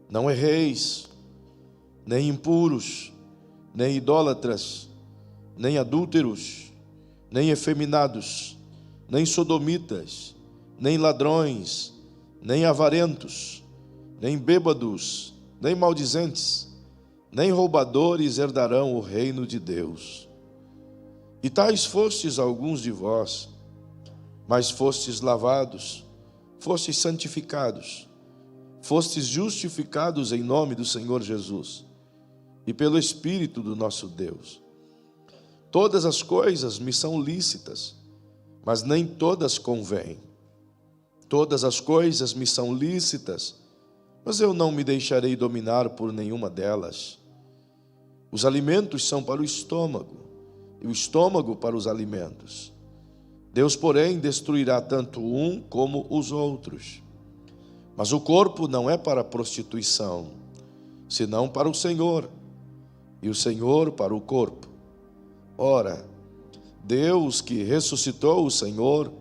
Não erreis, nem impuros, nem idólatras, nem adúlteros, nem efeminados, nem sodomitas, nem ladrões, nem avarentos, nem bêbados, nem maldizentes, nem roubadores herdarão o reino de Deus. E tais fostes alguns de vós, mas fostes lavados, fostes santificados, fostes justificados em nome do Senhor Jesus e pelo Espírito do nosso Deus. Todas as coisas me são lícitas, mas nem todas convêm. Todas as coisas me são lícitas, mas eu não me deixarei dominar por nenhuma delas. Os alimentos são para o estômago, e o estômago para os alimentos. Deus, porém, destruirá tanto um como os outros. Mas o corpo não é para a prostituição, senão para o Senhor, e o Senhor para o corpo. Ora, Deus que ressuscitou o Senhor,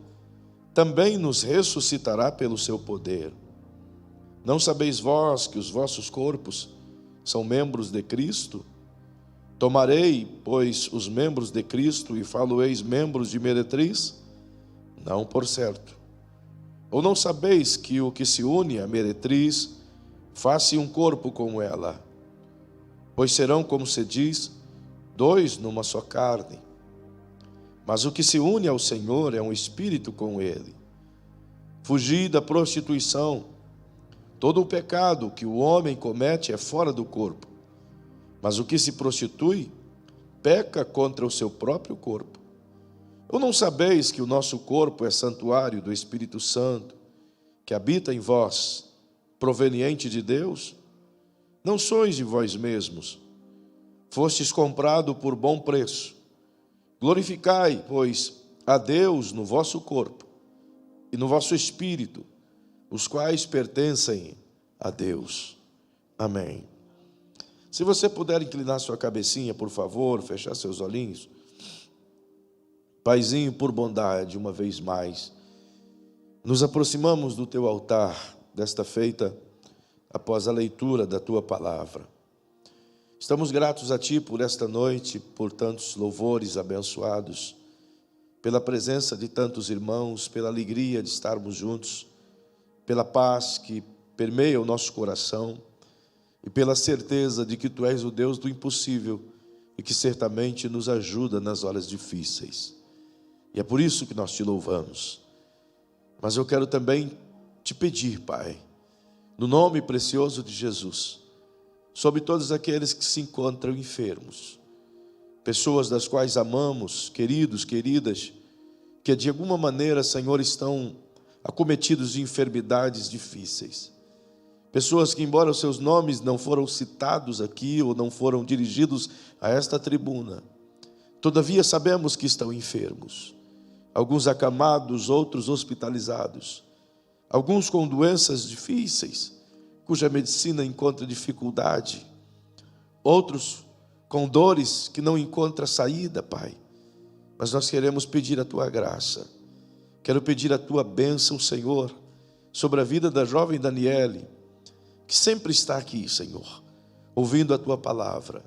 também nos ressuscitará pelo seu poder. Não sabeis vós que os vossos corpos são membros de Cristo? Tomarei, pois, os membros de Cristo e falo-eis membros de meretriz? Não, por certo. Ou não sabeis que o que se une à meretriz faz-se um corpo com ela? Pois serão, como se diz, dois numa só carne. Mas o que se une ao Senhor é um espírito com Ele. Fugi da prostituição. Todo o pecado que o homem comete é fora do corpo. Mas o que se prostitui, peca contra o seu próprio corpo. Ou não sabeis que o nosso corpo é santuário do Espírito Santo, que habita em vós, proveniente de Deus? Não sois de vós mesmos. Fostes comprado por bom preço. Glorificai, pois, a Deus no vosso corpo e no vosso espírito, os quais pertencem a Deus. Amém. Se você puder inclinar sua cabecinha, por favor, fechar seus olhinhos. Paizinho, por bondade, uma vez mais, nos aproximamos do teu altar desta feita, após a leitura da tua palavra. Estamos gratos a ti por esta noite, por tantos louvores abençoados, pela presença de tantos irmãos, pela alegria de estarmos juntos, pela paz que permeia o nosso coração e pela certeza de que tu és o Deus do impossível e que certamente nos ajuda nas horas difíceis. E é por isso que nós te louvamos. Mas eu quero também te pedir, Pai, no nome precioso de Jesus, sobre todos aqueles que se encontram enfermos, pessoas das quais amamos, queridos, queridas, que de alguma maneira, Senhor, estão acometidos de enfermidades difíceis. Pessoas que, embora os seus nomes não foram citados aqui ou não foram dirigidos a esta tribuna, todavia sabemos que estão enfermos. Alguns acamados, outros hospitalizados. Alguns com doenças difíceis, cuja medicina encontra dificuldade. Outros com dores que não encontram saída, Pai. Mas nós queremos pedir a tua graça. Quero pedir a tua bênção, Senhor, sobre a vida da jovem Daniele, que sempre está aqui, Senhor, ouvindo a tua palavra.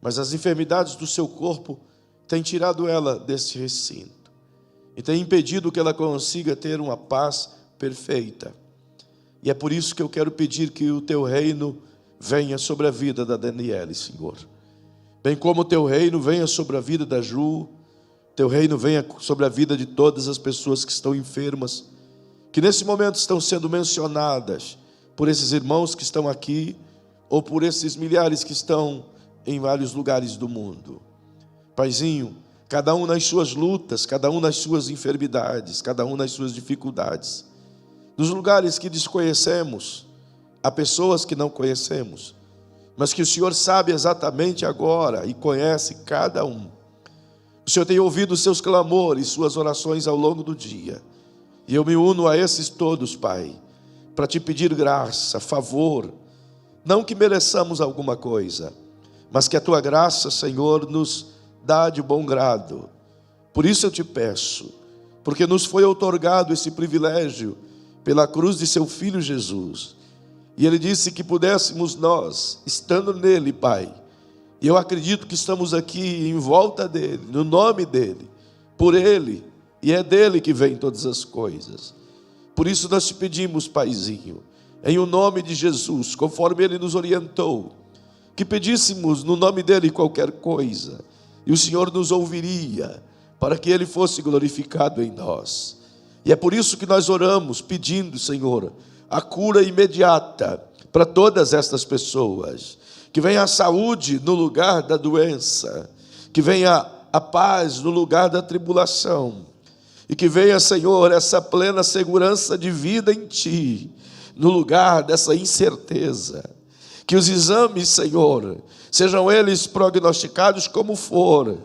Mas as enfermidades do seu corpo têm tirado ela desse recinto e têm impedido que ela consiga ter uma paz perfeita. E é por isso que eu quero pedir que o teu reino venha sobre a vida da Daniele, Senhor. Bem como o teu reino venha sobre a vida da Ju, teu reino venha sobre a vida de todas as pessoas que estão enfermas, que nesse momento estão sendo mencionadas por esses irmãos que estão aqui, ou por esses milhares que estão em vários lugares do mundo. Paizinho, cada um nas suas lutas, cada um nas suas enfermidades, cada um nas suas dificuldades. Nos lugares que desconhecemos, há pessoas que não conhecemos, mas que o Senhor sabe exatamente agora e conhece cada um. O Senhor tem ouvido os seus clamores, suas orações ao longo do dia. E eu me uno a esses todos, Pai, para te pedir graça, favor, não que mereçamos alguma coisa, mas que a tua graça, Senhor, nos dá de bom grado. Por isso eu te peço, porque nos foi outorgado esse privilégio pela cruz de seu Filho Jesus, E Ele disse que pudéssemos nós, estando nele, Pai, e eu acredito que estamos aqui em volta dele, no nome dele, por ele, e é dele que vem todas as coisas. Por isso nós te pedimos, Paizinho, em o nome de Jesus, conforme ele nos orientou, que pedíssemos no nome dele qualquer coisa, e o Senhor nos ouviria, para que ele fosse glorificado em nós. E é por isso que nós oramos, pedindo, Senhor, a cura imediata para todas estas pessoas, que venha a saúde no lugar da doença, que venha a paz no lugar da tribulação, e que venha, Senhor, essa plena segurança de vida em Ti, no lugar dessa incerteza. Que os exames, Senhor, sejam eles prognosticados como for,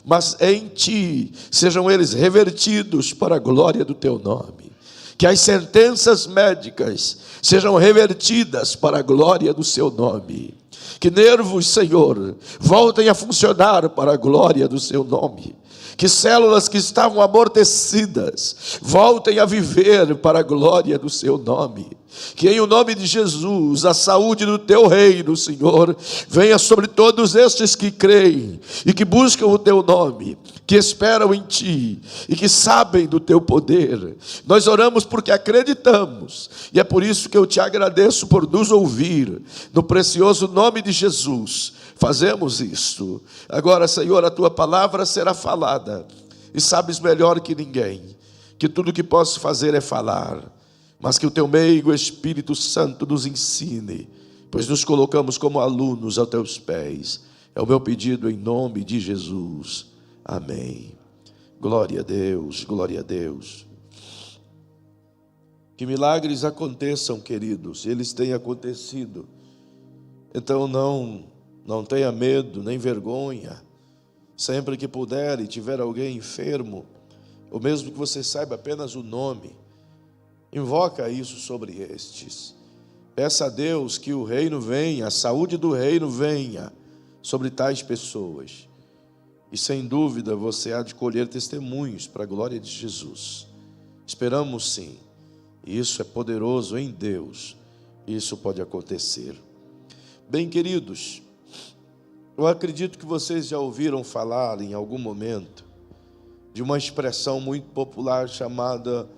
mas em Ti sejam eles revertidos para a glória do Teu nome. Que as sentenças médicas sejam revertidas para a glória do Seu nome. Que nervos, Senhor, voltem a funcionar para a glória do Seu nome. Que células que estavam amortecidas voltem a viver para a glória do Seu nome. Que em o nome de Jesus, a saúde do Teu reino, Senhor, venha sobre todos estes que creem e que buscam o Teu nome, que esperam em Ti e que sabem do Teu poder. Nós oramos porque acreditamos, e é por isso que eu Te agradeço por nos ouvir. No precioso nome de Jesus, fazemos isto. Agora, Senhor, a Tua palavra será falada, e sabes melhor que ninguém, que tudo que posso fazer é falar, mas que o Teu meigo Espírito Santo nos ensine, pois nos colocamos como alunos aos Teus pés. É o meu pedido em nome de Jesus. Amém. Glória a Deus, glória a Deus. Que milagres aconteçam, queridos, eles têm acontecido. Então não tenha medo, nem vergonha. Sempre que puder e tiver alguém enfermo, ou mesmo que você saiba apenas o nome, invoca isso sobre estes. Peça a Deus que o reino venha, a saúde do reino venha sobre tais pessoas. E sem dúvida você há de colher testemunhos para a glória de Jesus. Esperamos sim. E isso é poderoso em Deus. Isso pode acontecer. Bem, queridos, eu acredito que vocês já ouviram falar em algum momento de uma expressão muito popular chamada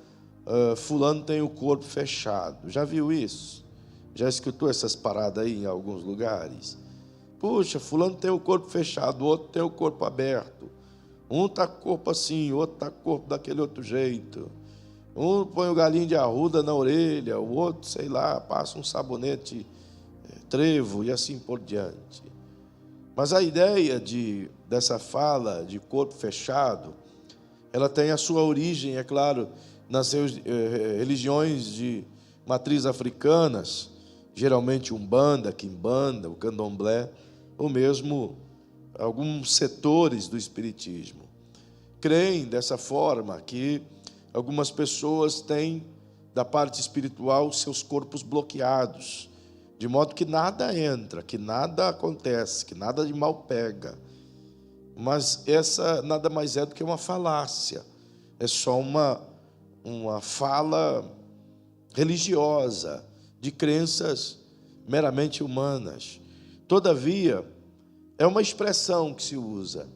fulano tem o corpo fechado. Já viu isso? Já escutou essas paradas aí em alguns lugares? Puxa, fulano tem o corpo fechado, o outro tem o corpo aberto. Um está com o corpo assim, o outro está com o corpo daquele outro jeito. Um põe o galinho de arruda na orelha, o outro, sei lá, passa um sabonete trevo e assim por diante. Mas a ideia dessa fala de corpo fechado, ela tem a sua origem, é claro, nas religiões de matriz africanas, geralmente Umbanda, Quimbanda, o Candomblé, ou mesmo alguns setores do Espiritismo. Creem dessa forma que algumas pessoas têm, da parte espiritual, seus corpos bloqueados, de modo que nada entra, que nada acontece, que nada de mal pega. Mas essa nada mais é do que uma falácia, é só uma fala religiosa, de crenças meramente humanas. Todavia, é uma expressão que se usa.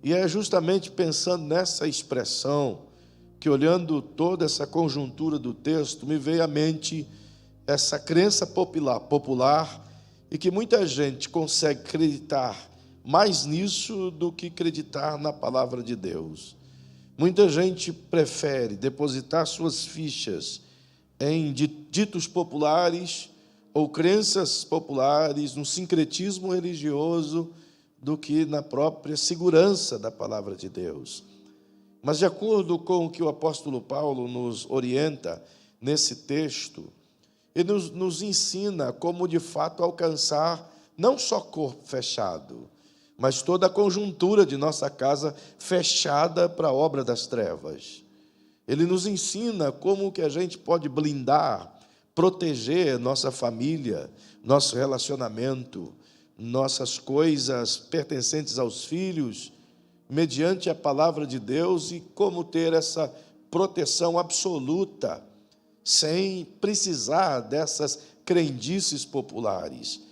E é justamente pensando nessa expressão que, olhando toda essa conjuntura do texto, me veio à mente essa crença popular e que muita gente consegue acreditar mais nisso do que acreditar na palavra de Deus. Muita gente prefere depositar suas fichas em ditos populares ou crenças populares, no sincretismo religioso, do que na própria segurança da palavra de Deus. Mas de acordo com o que o apóstolo Paulo nos orienta nesse texto, ele nos ensina como de fato alcançar não só corpo fechado, mas toda a conjuntura de nossa casa fechada para a obra das trevas. Ele nos ensina como que a gente pode blindar, proteger nossa família, nosso relacionamento, nossas coisas pertencentes aos filhos, mediante a palavra de Deus, e como ter essa proteção absoluta, sem precisar dessas crendices populares.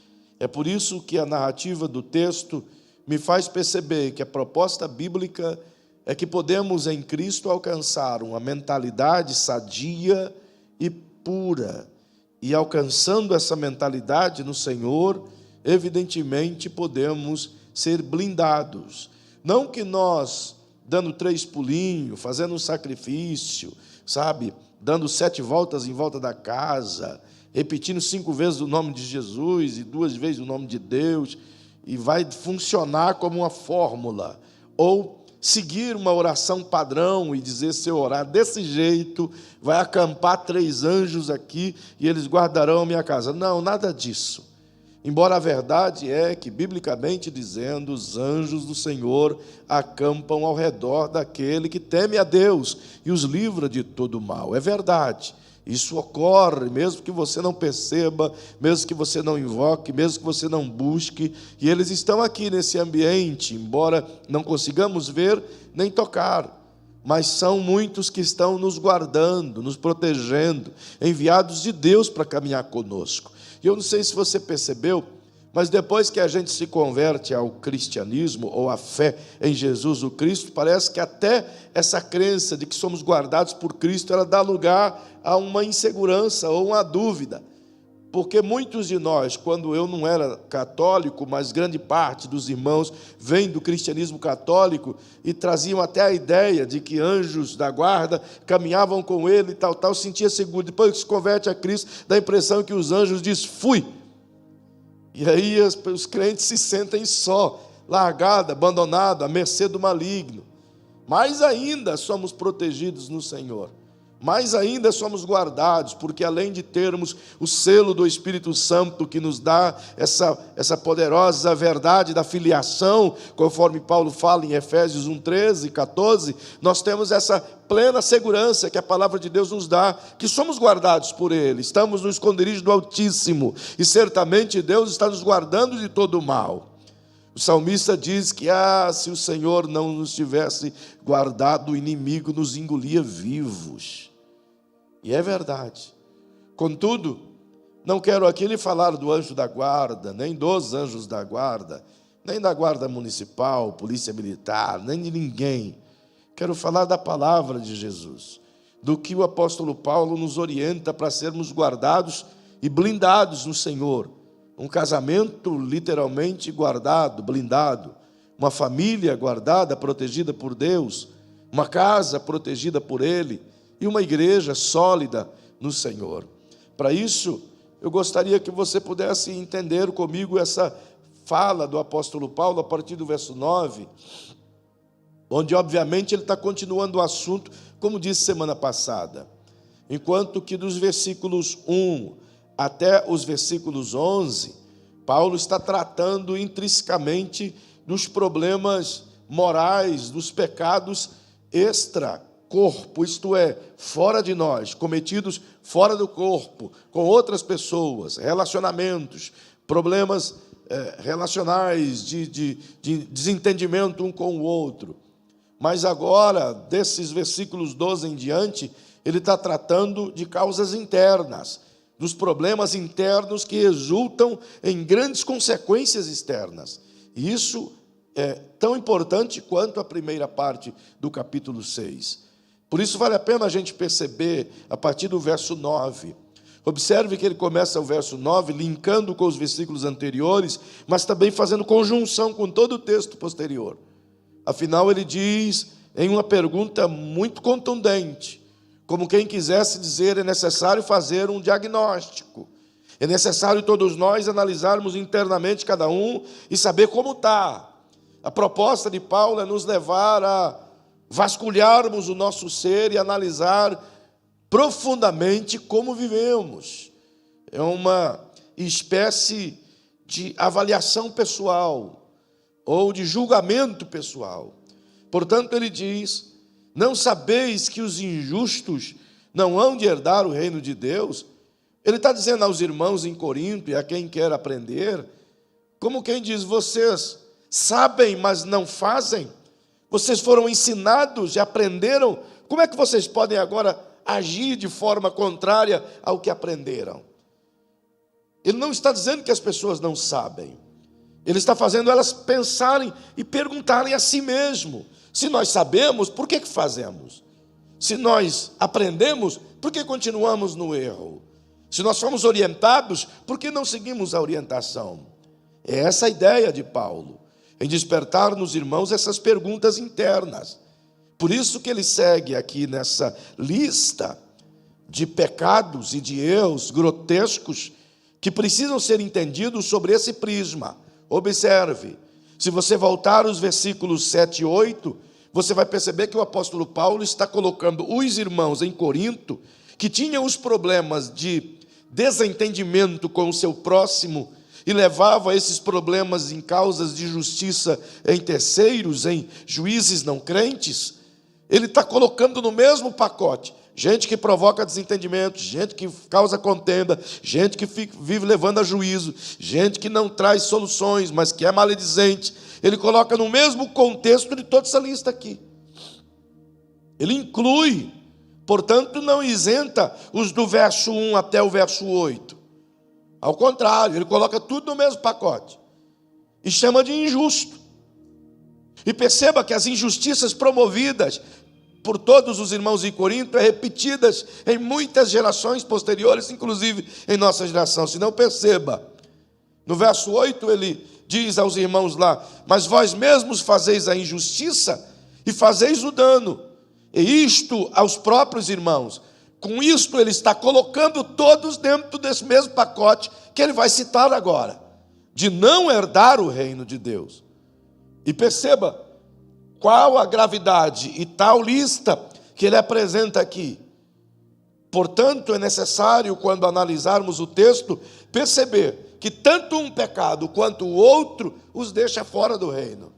É por isso que a narrativa do texto me faz perceber que a proposta bíblica é que podemos em Cristo alcançar uma mentalidade sadia e pura. E alcançando essa mentalidade no Senhor, evidentemente podemos ser blindados. Não que nós, dando 3 pulinhos, fazendo um sacrifício, sabe, dando 7 voltas em volta da casa, repetindo 5 vezes o nome de Jesus e 2 vezes o nome de Deus, e vai funcionar como uma fórmula, ou seguir uma oração padrão e dizer, se eu orar desse jeito, vai acampar 3 anjos aqui e eles guardarão a minha casa. Não, nada disso. Embora a verdade é que, biblicamente dizendo, os anjos do Senhor acampam ao redor daquele que teme a Deus e os livra de todo mal. É verdade. Isso ocorre, mesmo que você não perceba, mesmo que você não invoque, mesmo que você não busque, e eles estão aqui nesse ambiente, embora não consigamos ver nem tocar, mas são muitos que estão nos guardando, nos protegendo, enviados de Deus para caminhar conosco. E eu não sei se você percebeu, mas depois que a gente se converte ao cristianismo ou à fé em Jesus o Cristo, parece que até essa crença de que somos guardados por Cristo, ela dá lugar a uma insegurança ou uma dúvida. Porque muitos de nós, quando eu não era católico, mas grande parte dos irmãos vêm do cristianismo católico e traziam até a ideia de que anjos da guarda caminhavam com ele e tal, sentia seguro. Depois que se converte a Cristo, dá a impressão que os anjos dizem, fui. E aí os crentes se sentem só, largado, abandonado, à mercê do maligno. Mais ainda somos protegidos no Senhor. Mais ainda somos guardados, porque além de termos o selo do Espírito Santo que nos dá essa poderosa verdade da filiação, conforme Paulo fala em Efésios 1:13 e 14, nós temos essa plena segurança que a palavra de Deus nos dá, que somos guardados por Ele, estamos no esconderijo do Altíssimo, e certamente Deus está nos guardando de todo o mal. O salmista diz que, se o Senhor não nos tivesse guardado, o inimigo nos engolia vivos. E é verdade. Contudo, não quero aqui lhe falar do anjo da guarda, nem dos anjos da guarda, nem da guarda municipal, polícia militar, nem de ninguém. Quero falar da palavra de Jesus, do que o apóstolo Paulo nos orienta para sermos guardados e blindados no Senhor. Um casamento literalmente guardado, blindado. Uma família guardada, protegida por Deus. Uma casa protegida por Ele. E uma igreja sólida no Senhor. Para isso, eu gostaria que você pudesse entender comigo essa fala do apóstolo Paulo, a partir do verso 9, onde, obviamente, ele está continuando o assunto, como disse semana passada. Enquanto que dos versículos 1 até os versículos 11, Paulo está tratando intrinsecamente dos problemas morais, dos pecados extra-corpo, isto é, fora de nós, cometidos fora do corpo, com outras pessoas, relacionamentos, problemas relacionais, de desentendimento um com o outro. Mas agora, desses versículos 12 em diante, ele está tratando de causas internas, dos problemas internos que resultam em grandes consequências externas. E isso é tão importante quanto a primeira parte do capítulo 6. Por isso vale a pena a gente perceber, a partir do verso 9. Observe que ele começa o verso 9, linkando com os versículos anteriores, mas também fazendo conjunção com todo o texto posterior. Afinal, ele diz, em uma pergunta muito contundente, como quem quisesse dizer, é necessário fazer um diagnóstico. É necessário todos nós analisarmos internamente cada um e saber como está. A proposta de Paulo é nos levar a vasculharmos o nosso ser e analisar profundamente como vivemos. É uma espécie de avaliação pessoal ou de julgamento pessoal. Portanto, ele diz: não sabeis que os injustos não hão de herdar o reino de Deus? Ele está dizendo aos irmãos em Corinto e a quem quer aprender, como quem diz, vocês sabem, mas não fazem? Vocês foram ensinados e aprenderam? Como é que vocês podem agora agir de forma contrária ao que aprenderam? Ele não está dizendo que as pessoas não sabem. Ele está fazendo elas pensarem e perguntarem a si mesmo. Se nós sabemos, por que fazemos? Se nós aprendemos, por que continuamos no erro? Se nós fomos orientados, por que não seguimos a orientação? É essa a ideia de Paulo, em despertar nos irmãos essas perguntas internas. Por isso que ele segue aqui nessa lista de pecados e de erros grotescos que precisam ser entendidos sobre esse prisma. Observe, se você voltar aos versículos 7 e 8, você vai perceber que o apóstolo Paulo está colocando os irmãos em Corinto, que tinham os problemas de desentendimento com o seu próximo, e levava esses problemas em causas de justiça em terceiros, em juízes não crentes. Ele está colocando no mesmo pacote gente que provoca desentendimento, gente que causa contenda, gente que vive levando a juízo, gente que não traz soluções, mas que é maledizente. Ele coloca no mesmo contexto de toda essa lista aqui. Ele inclui, portanto, não isenta os do verso 1 até o verso 8. Ao contrário, ele coloca tudo no mesmo pacote e chama de injusto. E perceba que as injustiças promovidas por todos os irmãos em Corinto, repetidas em muitas gerações posteriores, inclusive em nossa geração. Se não, perceba, no verso 8 ele diz aos irmãos lá: mas vós mesmos fazeis a injustiça e fazeis o dano, e isto aos próprios irmãos. Com isto ele está colocando todos dentro desse mesmo pacote que ele vai citar agora, de não herdar o reino de Deus. E perceba qual a gravidade e tal lista que ele apresenta aqui. Portanto, é necessário, quando analisarmos o texto, perceber que tanto um pecado quanto o outro os deixa fora do reino.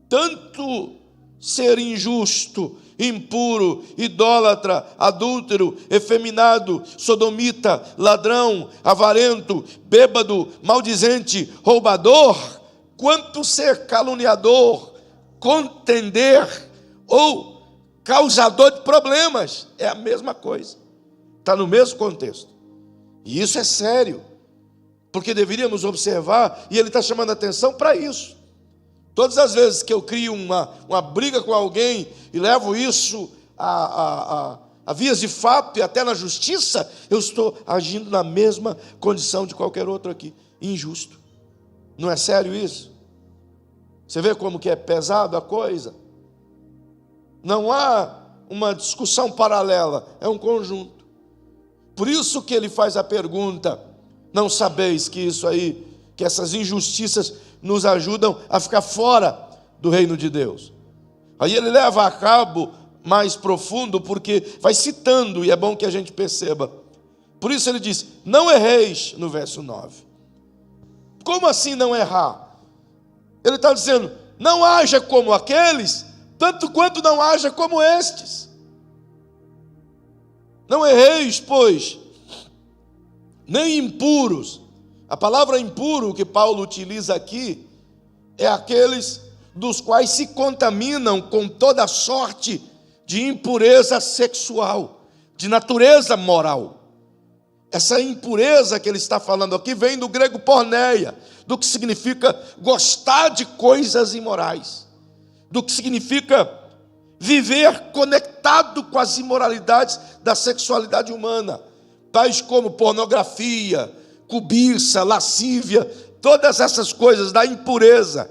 Tanto ser injusto, impuro, idólatra, adúltero, efeminado, sodomita, ladrão, avarento, bêbado, maldizente, roubador, quanto ser caluniador, contender ou causador de problemas, é a mesma coisa, está no mesmo contexto. E isso é sério, porque deveríamos observar, e ele está chamando a atenção para isso. Todas as vezes que eu crio uma briga com alguém e levo isso a vias de fato e até na justiça, eu estou agindo na mesma condição de qualquer outro aqui, injusto. Não é sério isso? Você vê como que é pesado a coisa? Não há uma discussão paralela, é um conjunto. Por isso que ele faz a pergunta: não sabeis que isso aí, que essas injustiças nos ajudam a ficar fora do reino de Deus? Aí ele leva a cabo mais profundo, porque vai citando, e é bom que a gente perceba. Por isso ele diz: não erreis, no verso 9. Como assim não errar? Ele está dizendo: não haja como aqueles, tanto quanto não haja como estes. Não erreis, pois, nem impuros. A palavra impuro que Paulo utiliza aqui é aqueles dos quais se contaminam com toda sorte de impureza sexual, de natureza moral. Essa impureza que ele está falando aqui vem do grego porneia, do que significa gostar de coisas imorais, do que significa viver conectado com as imoralidades da sexualidade humana, tais como pornografia, cobiça, lascívia, todas essas coisas da impureza,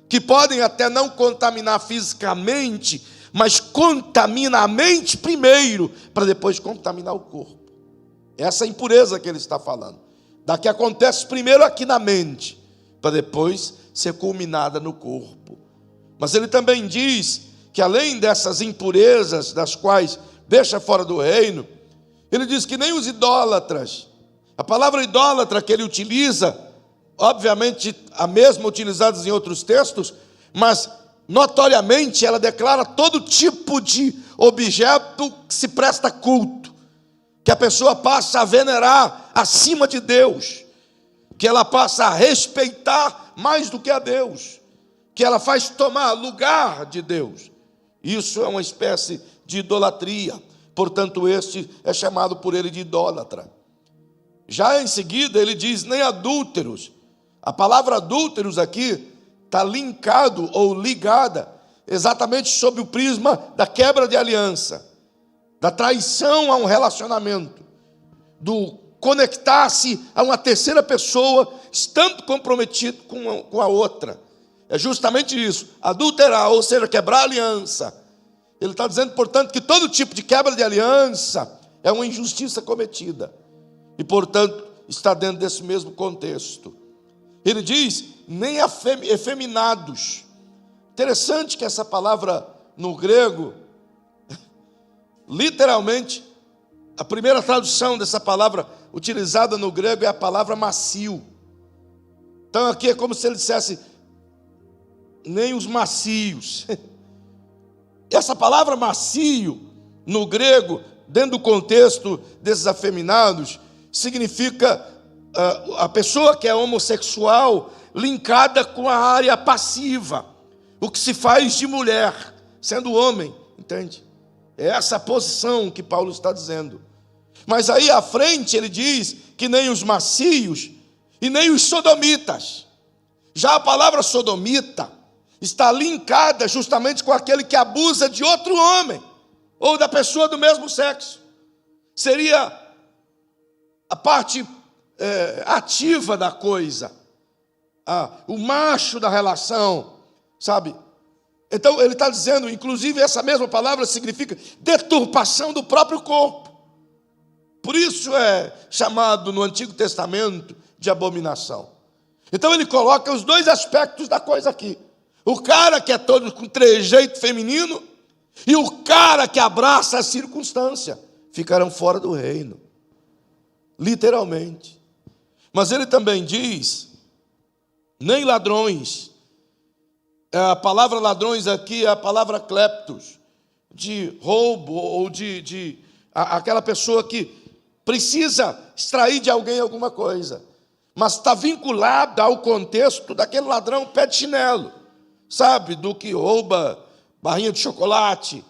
que podem até não contaminar fisicamente, mas contamina a mente primeiro, para depois contaminar o corpo. Essa impureza que ele está falando, da que acontece primeiro aqui na mente, para depois ser culminada no corpo. Mas ele também diz que além dessas impurezas, das quais deixa fora do reino, ele diz que nem os idólatras, a palavra idólatra que ele utiliza, obviamente a mesma utilizada em outros textos, mas notoriamente ela declara todo tipo de objeto que se presta culto, que a pessoa passa a venerar acima de Deus, que ela passa a respeitar mais do que a Deus, que ela faz tomar lugar de Deus. Isso é uma espécie de idolatria. Portanto, este é chamado por ele de idólatra. Já em seguida ele diz, nem adúlteros. A palavra adúlteros aqui está linkado ou ligada exatamente sob o prisma da quebra de aliança, da traição a um relacionamento, do conectar-se a uma terceira pessoa, estando comprometido com a outra. É justamente isso, adulterar, ou seja, quebrar a aliança. Ele está dizendo, portanto, que todo tipo de quebra de aliança é uma injustiça cometida. E, portanto, está dentro desse mesmo contexto. Ele diz, nem efeminados. Interessante que essa palavra no grego, literalmente, a primeira tradução dessa palavra utilizada no grego é a palavra macio. Então aqui é como se ele dissesse, nem os macios. Essa palavra macio, no grego, dentro do contexto desses afeminados, significa a pessoa que é homossexual linkada com a área passiva, o que se faz de mulher, sendo homem, entende? É essa posição que Paulo está dizendo. Mas aí à frente ele diz que nem os macios e nem os sodomitas. Já a palavra sodomita está linkada justamente com aquele que abusa de outro homem, ou da pessoa do mesmo sexo. Seria a parte ativa da coisa, o macho da relação, sabe? Então ele está dizendo, inclusive essa mesma palavra significa deturpação do próprio corpo. Por isso é chamado no Antigo Testamento de abominação. Então ele coloca os dois aspectos da coisa aqui. O cara que é todo com trejeito feminino e o cara que abraça a circunstância ficarão fora do reino. Literalmente. Mas ele também diz, nem ladrões. A palavra ladrões aqui é a palavra kleptos, de roubo ou de aquela pessoa que precisa extrair de alguém alguma coisa, mas está vinculada ao contexto daquele ladrão pé de chinelo, sabe, do que rouba barrinha de chocolate,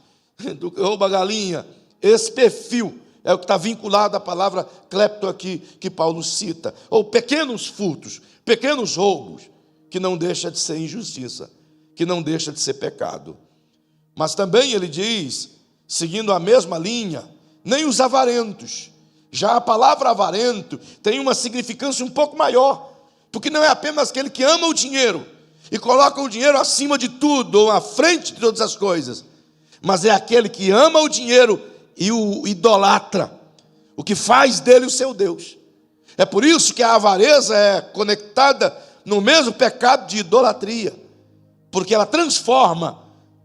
do que rouba galinha. Esse perfil é o que está vinculado à palavra klepto aqui, que Paulo cita, ou pequenos furtos, pequenos roubos, que não deixa de ser injustiça, que não deixa de ser pecado. Mas também ele diz, seguindo a mesma linha, nem os avarentos. Já a palavra avarento tem uma significância um pouco maior, porque não é apenas aquele que ama o dinheiro e coloca o dinheiro acima de tudo, ou à frente de todas as coisas, mas é aquele que ama o dinheiro e o idolatra, o que faz dele o seu Deus. É por isso que a avareza é conectada no mesmo pecado de idolatria, porque ela transforma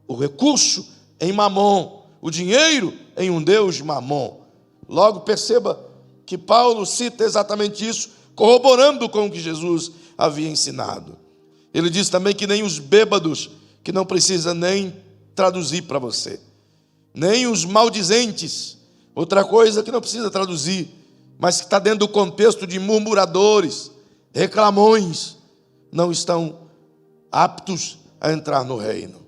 o recurso em mamon, o dinheiro em um Deus mamon. Logo perceba que Paulo cita exatamente isso, corroborando com o que Jesus havia ensinado. Ele diz também que nem os bêbados, que não precisa nem traduzir para você, nem os maldizentes, outra coisa que não precisa traduzir, mas que está dentro do contexto de murmuradores, reclamões, não estão aptos a entrar no reino.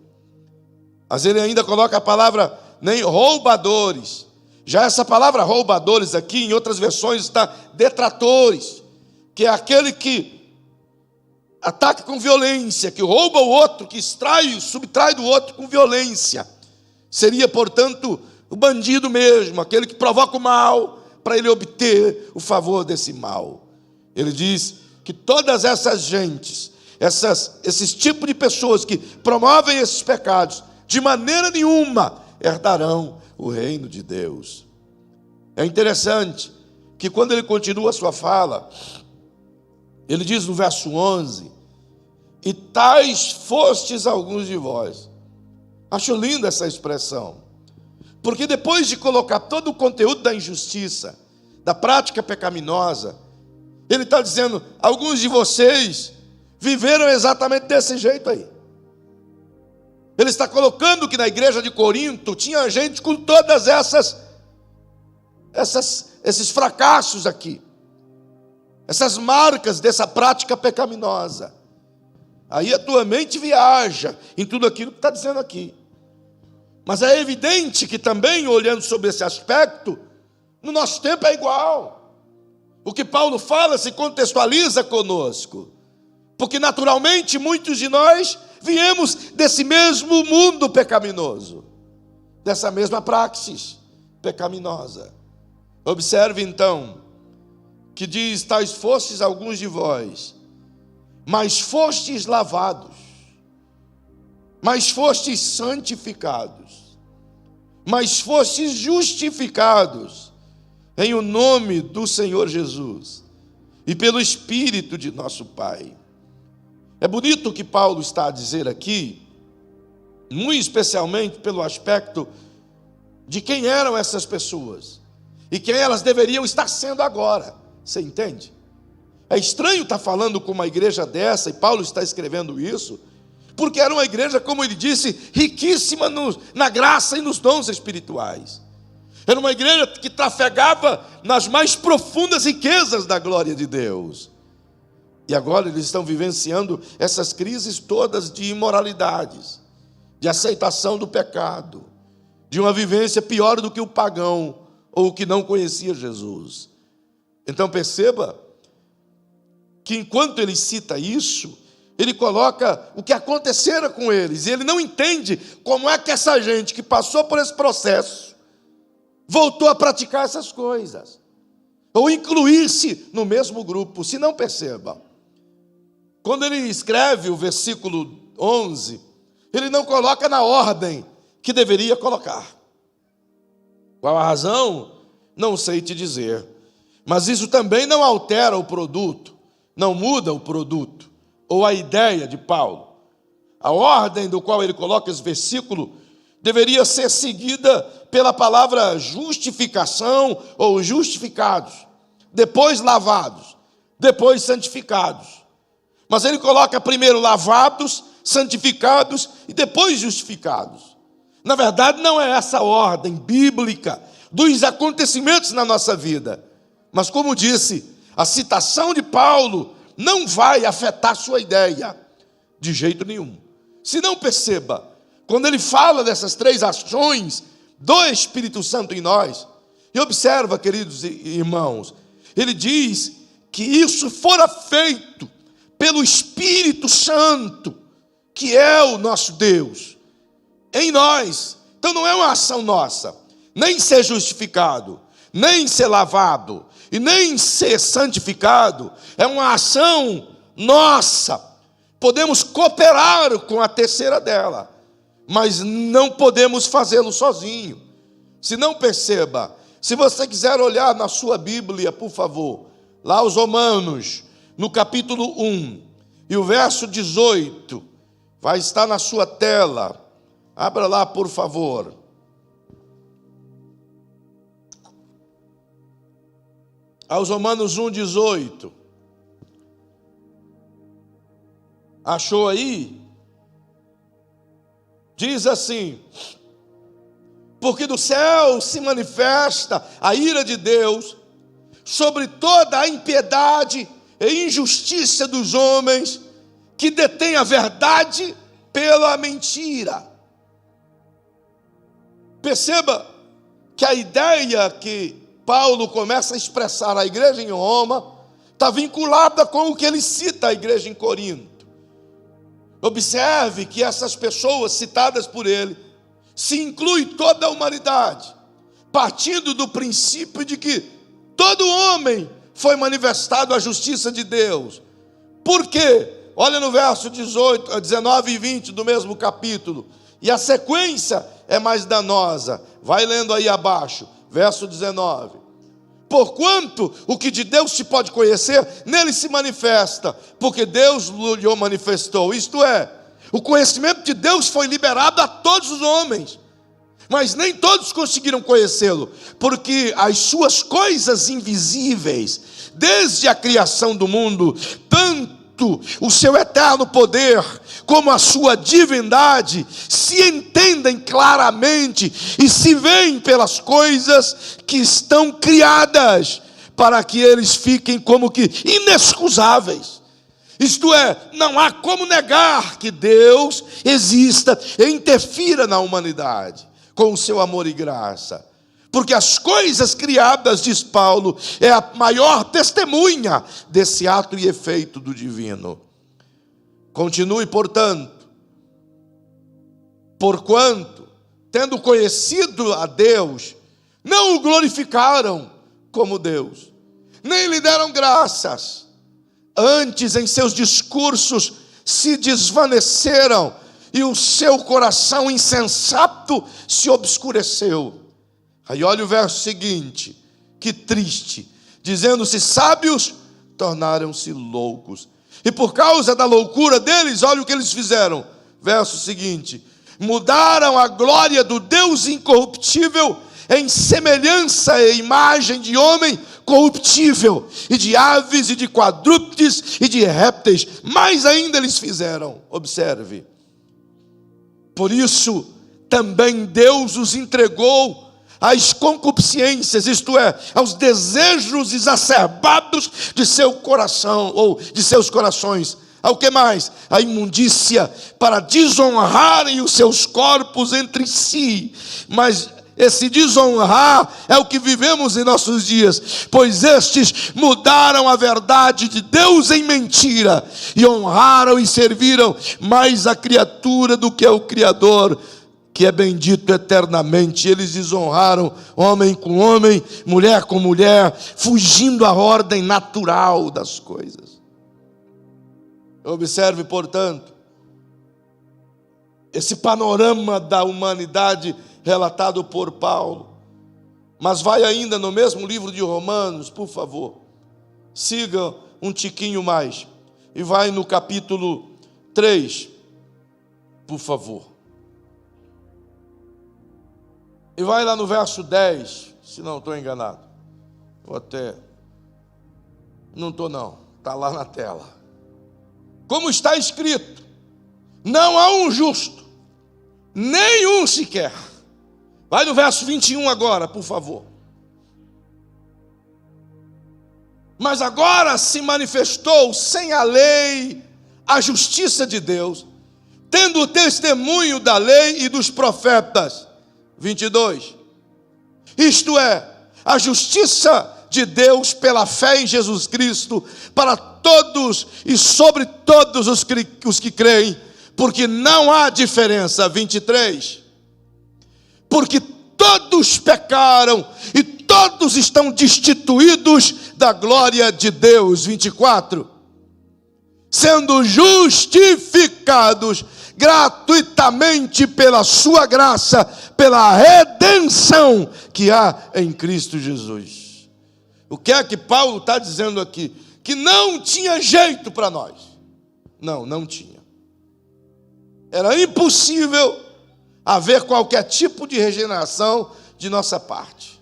Mas ele ainda coloca a palavra nem roubadores. Já essa palavra roubadores aqui, em outras versões, está detratores, que é aquele que ataca com violência, que rouba o outro, que subtrai do outro com violência. Seria, portanto, o bandido mesmo, aquele que provoca o mal para ele obter o favor desse mal. Ele diz que todas essas gentes, esses tipos de pessoas que promovem esses pecados, de maneira nenhuma herdarão o reino de Deus. É interessante que quando ele continua a sua fala, ele diz no verso 11, e tais fostes alguns de vós. Acho linda essa expressão, porque depois de colocar todo o conteúdo da injustiça, da prática pecaminosa, ele está dizendo, alguns de vocês viveram exatamente desse jeito aí. Ele está colocando que na igreja de Corinto tinha gente com todas esses fracassos aqui, essas marcas dessa prática pecaminosa. Aí a tua mente viaja em tudo aquilo que está dizendo aqui. Mas é evidente que também, olhando sobre esse aspecto, no nosso tempo é igual. O que Paulo fala se contextualiza conosco, porque naturalmente muitos de nós viemos desse mesmo mundo pecaminoso, dessa mesma praxis pecaminosa. Observe então, que diz: tais fostes alguns de vós, mas fostes lavados, mas fostes santificados, mas fostes justificados em o nome do Senhor Jesus e pelo Espírito de nosso Pai. É bonito o que Paulo está a dizer aqui, muito especialmente pelo aspecto de quem eram essas pessoas e quem elas deveriam estar sendo agora. Você entende? É estranho estar falando com uma igreja dessa, e Paulo está escrevendo isso, porque era uma igreja, como ele disse, riquíssima na graça e nos dons espirituais. Era uma igreja que trafegava nas mais profundas riquezas da glória de Deus. E agora eles estão vivenciando essas crises todas de imoralidades, de aceitação do pecado, de uma vivência pior do que o pagão ou o que não conhecia Jesus. Então perceba que enquanto ele cita isso, ele coloca o que acontecera com eles, e ele não entende como é que essa gente que passou por esse processo voltou a praticar essas coisas, ou incluir-se no mesmo grupo. Se não, perceba, quando ele escreve o versículo 11, ele não coloca na ordem que deveria colocar. Qual a razão? Não sei te dizer, mas isso também não altera o produto, não muda o produto, ou a ideia de Paulo. A ordem do qual ele coloca esse versículo deveria ser seguida pela palavra justificação ou justificados, depois lavados, depois santificados. Mas ele coloca primeiro lavados, santificados e depois justificados. Na verdade, não é essa a ordem bíblica dos acontecimentos na nossa vida. Mas, como disse, a citação de Paulo não vai afetar sua ideia de jeito nenhum. Se não, perceba, quando ele fala dessas três ações do Espírito Santo em nós, e observa, queridos irmãos, ele diz que isso fora feito pelo Espírito Santo, que é o nosso Deus, em nós. Então não é uma ação nossa, nem ser justificado, nem ser lavado, e nem ser santificado, é uma ação nossa. Podemos cooperar com a terceira dela, mas não podemos fazê-lo sozinho. Se não, perceba, se você quiser olhar na sua Bíblia, por favor, lá os Romanos, no capítulo 1, e o verso 18, vai estar na sua tela. Abra lá, por favor. Aos Romanos 1, 18. Achou aí? Diz assim: porque do céu se manifesta a ira de Deus sobre toda a impiedade e injustiça dos homens que detêm a verdade pela mentira. Perceba que a ideia que Paulo começa a expressar à igreja em Roma está vinculada com o que ele cita à igreja em Corinto. Observe que essas pessoas citadas por ele se inclui toda a humanidade, partindo do princípio de que todo homem foi manifestado a justiça de Deus. Por quê? Olha no verso 19 e 20 do mesmo capítulo, e a sequência é mais danosa. Vai lendo aí abaixo, verso 19. Porquanto o que de Deus se pode conhecer, nele se manifesta, porque Deus lhe manifestou. Isto é, o conhecimento de Deus foi liberado a todos os homens, mas nem todos conseguiram conhecê-lo, porque as suas coisas invisíveis, desde a criação do mundo, tanto o seu eterno poder como a sua divindade, se entendem claramente e se veem pelas coisas que estão criadas, para que eles fiquem como que inexcusáveis. Isto é, não há como negar que Deus exista e interfira na humanidade com o seu amor e graça. Porque as coisas criadas, diz Paulo, é a maior testemunha desse ato e efeito do divino. Continue, portanto, porquanto, tendo conhecido a Deus, não o glorificaram como Deus, nem lhe deram graças. Antes, em seus discursos, se desvaneceram e o seu coração insensato se obscureceu. Aí olha o verso seguinte, que triste. Dizendo-se sábios, tornaram-se loucos. E por causa da loucura deles, olha o que eles fizeram. Verso seguinte, mudaram a glória do Deus incorruptível em semelhança e imagem de homem corruptível, e de aves, e de quadrúpedes, e de répteis. Mais ainda eles fizeram, observe. Por isso, também Deus os entregou às concupiscências, isto é, aos desejos exacerbados de seu coração, ou de seus corações. Ao que mais? A imundícia, para desonrarem os seus corpos entre si. Mas esse desonrar é o que vivemos em nossos dias, pois estes mudaram a verdade de Deus em mentira, e honraram e serviram mais a criatura do que ao Criador, que é bendito eternamente. Eles desonraram homem com homem, mulher com mulher, fugindo à ordem natural das coisas. Observe, portanto, esse panorama da humanidade relatado por Paulo. Mas vai ainda no mesmo livro de Romanos, por favor. Siga um tiquinho mais. E vai no capítulo 3, por favor. E vai lá no verso 10, se não estou enganado. Ou até... Não estou não, está lá na tela. Como está escrito, não há um justo, nenhum sequer. Vai no verso 21 agora, por favor. Mas agora se manifestou sem a lei a justiça de Deus, tendo o testemunho da lei e dos profetas. 22. Isto é, a justiça de Deus pela fé em Jesus Cristo, para todos e sobre todos os que creem, porque não há diferença. 23. Porque todos pecaram e todos estão destituídos da glória de Deus. 24. Sendo justificados gratuitamente pela sua graça, pela redenção que há em Cristo Jesus. O que é que Paulo está dizendo aqui? Que não tinha jeito para nós. Não tinha. Era impossível haver qualquer tipo de regeneração de nossa parte.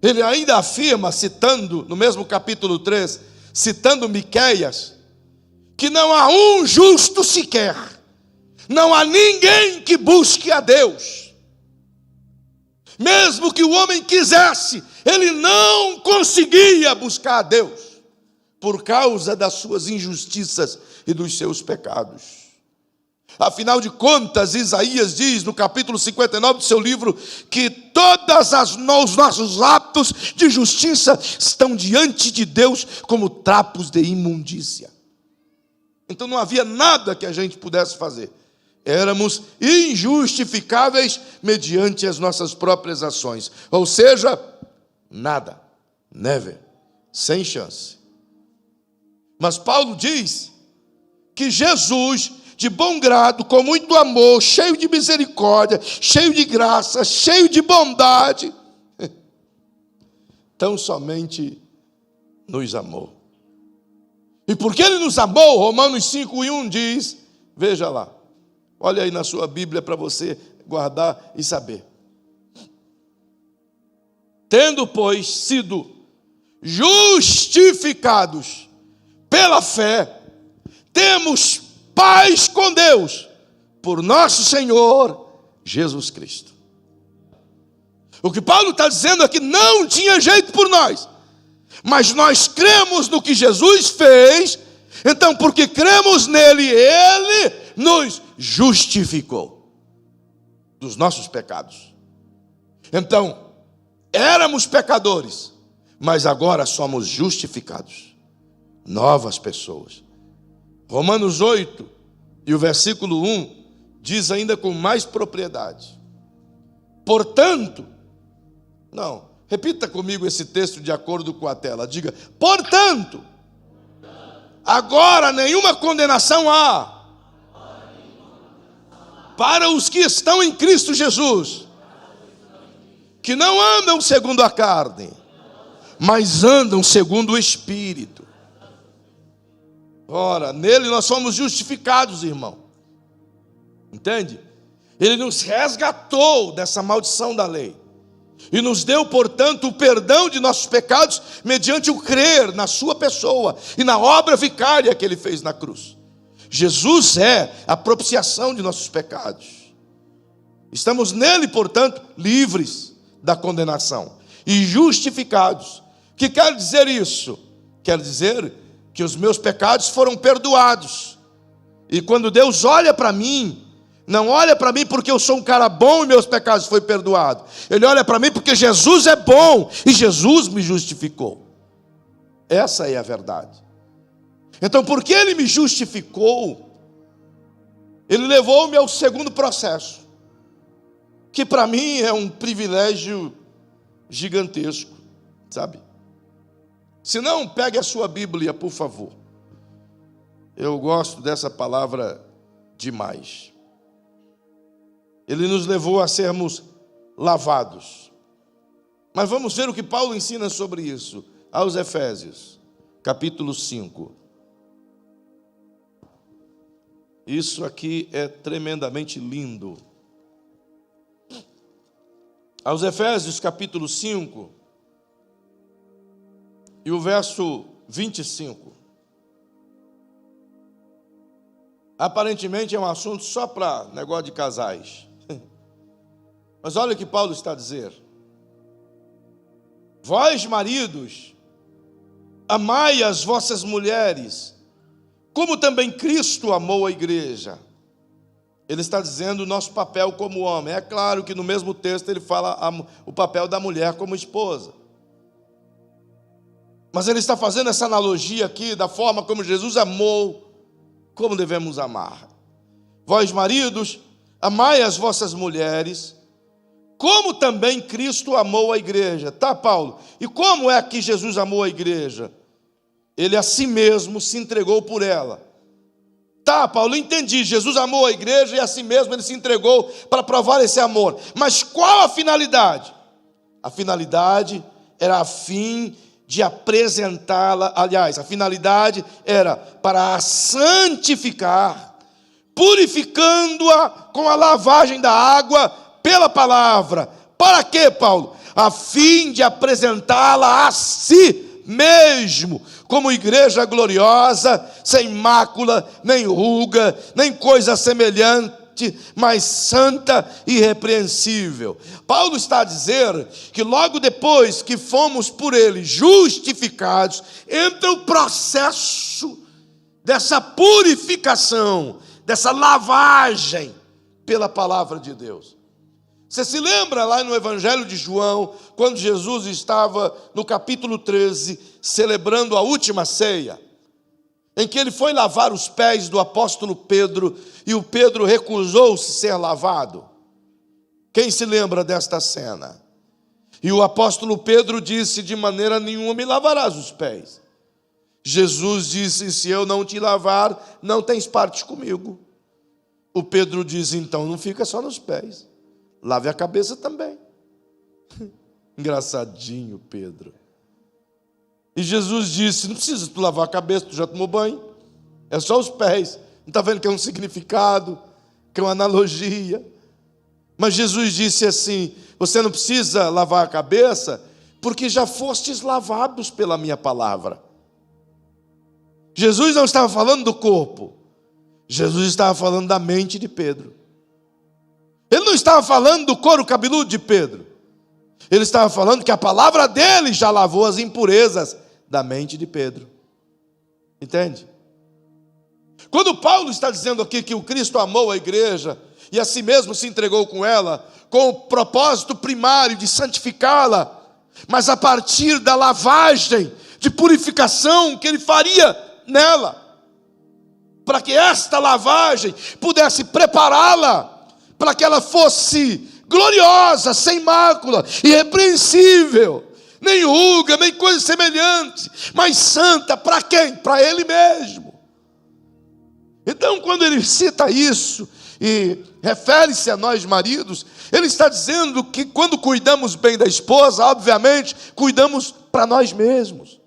Ele ainda afirma, citando, no mesmo capítulo 3, citando Miqueias, que não há um justo sequer, não há ninguém que busque a Deus. Mesmo que o homem quisesse, ele não conseguia buscar a Deus, por causa das suas injustiças e dos seus pecados. Afinal de contas, Isaías diz no capítulo 59 do seu livro, que todos os nossos atos de justiça estão diante de Deus como trapos de imundícia. Então não havia nada que a gente pudesse fazer. Éramos injustificáveis mediante as nossas próprias ações. Ou seja, nada, never, sem chance. Mas Paulo diz que Jesus, de bom grado, com muito amor, cheio de misericórdia, cheio de graça, cheio de bondade, tão somente nos amou. E porque Ele nos amou, Romanos 5:1 diz, veja lá, olha aí na sua Bíblia para você guardar e saber. Tendo, pois, sido justificados pela fé, temos paz com Deus, por nosso Senhor Jesus Cristo. O que Paulo está dizendo é que não tinha jeito por nós, mas nós cremos no que Jesus fez, então porque cremos nele, ele nos justificou dos nossos pecados. Então, éramos pecadores, mas agora somos justificados, novas pessoas. Romanos 8 e o versículo 1 diz ainda com mais propriedade. Portanto, repita comigo esse texto de acordo com a tela. Diga: portanto, agora nenhuma condenação há para os que estão em Cristo Jesus, que não andam segundo a carne, mas andam segundo o Espírito. Ora, nele nós somos justificados, irmão. Entende? Ele nos resgatou dessa maldição da lei e nos deu, portanto, o perdão de nossos pecados mediante o crer na sua pessoa e na obra vicária que ele fez na cruz. Jesus é a propiciação de nossos pecados. Estamos nele, portanto, livres da condenação e justificados. O que quer dizer isso? Quer dizer que os meus pecados foram perdoados. E quando Deus olha para mim, não olha para mim porque eu sou um cara bom e meus pecados foram perdoados. Ele olha para mim porque Jesus é bom e Jesus me justificou. Essa é a verdade. Então, porque ele me justificou, ele levou-me ao segundo processo, que para mim é um privilégio gigantesco, sabe? Se não, pegue a sua Bíblia, por favor. Eu gosto dessa palavra demais. Ele nos levou a sermos lavados. Mas vamos ver o que Paulo ensina sobre isso, aos Efésios, capítulo 5. Isso aqui é tremendamente lindo. Aos Efésios, capítulo 5, e o verso 25. Aparentemente é um assunto só para negócio de casais. Mas olha o que Paulo está a dizer. Vós, maridos, amai as vossas mulheres, como também Cristo amou a igreja. Ele está dizendo o nosso papel como homem. É claro que no mesmo texto ele fala o papel da mulher como esposa. Mas ele está fazendo essa analogia aqui da forma como Jesus amou, como devemos amar. Vós, maridos, amai as vossas mulheres, como também Cristo amou a igreja. Tá, Paulo? E como é que Jesus amou a igreja? Ele a si mesmo se entregou por ela. Tá, Paulo, entendi. Jesus amou a igreja e a si mesmo ele se entregou para provar esse amor. Mas qual a finalidade? A finalidade era a fim de apresentá-la. Aliás, a finalidade era para a santificar, purificando-a com a lavagem da água pela palavra. Para quê, Paulo? A fim de apresentá-la a si mesmo, como igreja gloriosa, sem mácula, nem ruga, nem coisa semelhante, mas santa e irrepreensível. Paulo está a dizer que logo depois que fomos por ele justificados, entra o processo dessa purificação, dessa lavagem pela palavra de Deus. Você se lembra lá no Evangelho de João, quando Jesus estava no capítulo 13, celebrando a última ceia, em que ele foi lavar os pés do apóstolo Pedro, e o Pedro recusou-se ser lavado? Quem se lembra desta cena? E o apóstolo Pedro disse: de maneira nenhuma me lavarás os pés. Jesus disse: se eu não te lavar, não tens parte comigo. O Pedro diz: então não fica só nos pés, lave a cabeça também. Engraçadinho, Pedro. E Jesus disse: não precisa tu lavar a cabeça, tu já tomou banho. É só os pés. Não está vendo que é um significado, que é uma analogia? Mas Jesus disse assim: você não precisa lavar a cabeça, porque já fostes lavados pela minha palavra. Jesus não estava falando do corpo, Jesus estava falando da mente de Pedro. Ele não estava falando do couro cabeludo de Pedro. Ele estava falando que a palavra dele já lavou as impurezas da mente de Pedro. Entende? Quando Paulo está dizendo aqui que o Cristo amou a igreja e a si mesmo se entregou com ela, com o propósito primário de santificá-la, mas a partir da lavagem de purificação que ele faria nela, para que esta lavagem pudesse prepará-la, para que ela fosse gloriosa, sem mácula, irrepreensível, nem ruga, nem coisa semelhante, mas santa. Para quem? Para ele mesmo. Então, quando ele cita isso e refere-se a nós maridos, ele está dizendo que quando cuidamos bem da esposa, obviamente, cuidamos para nós mesmos.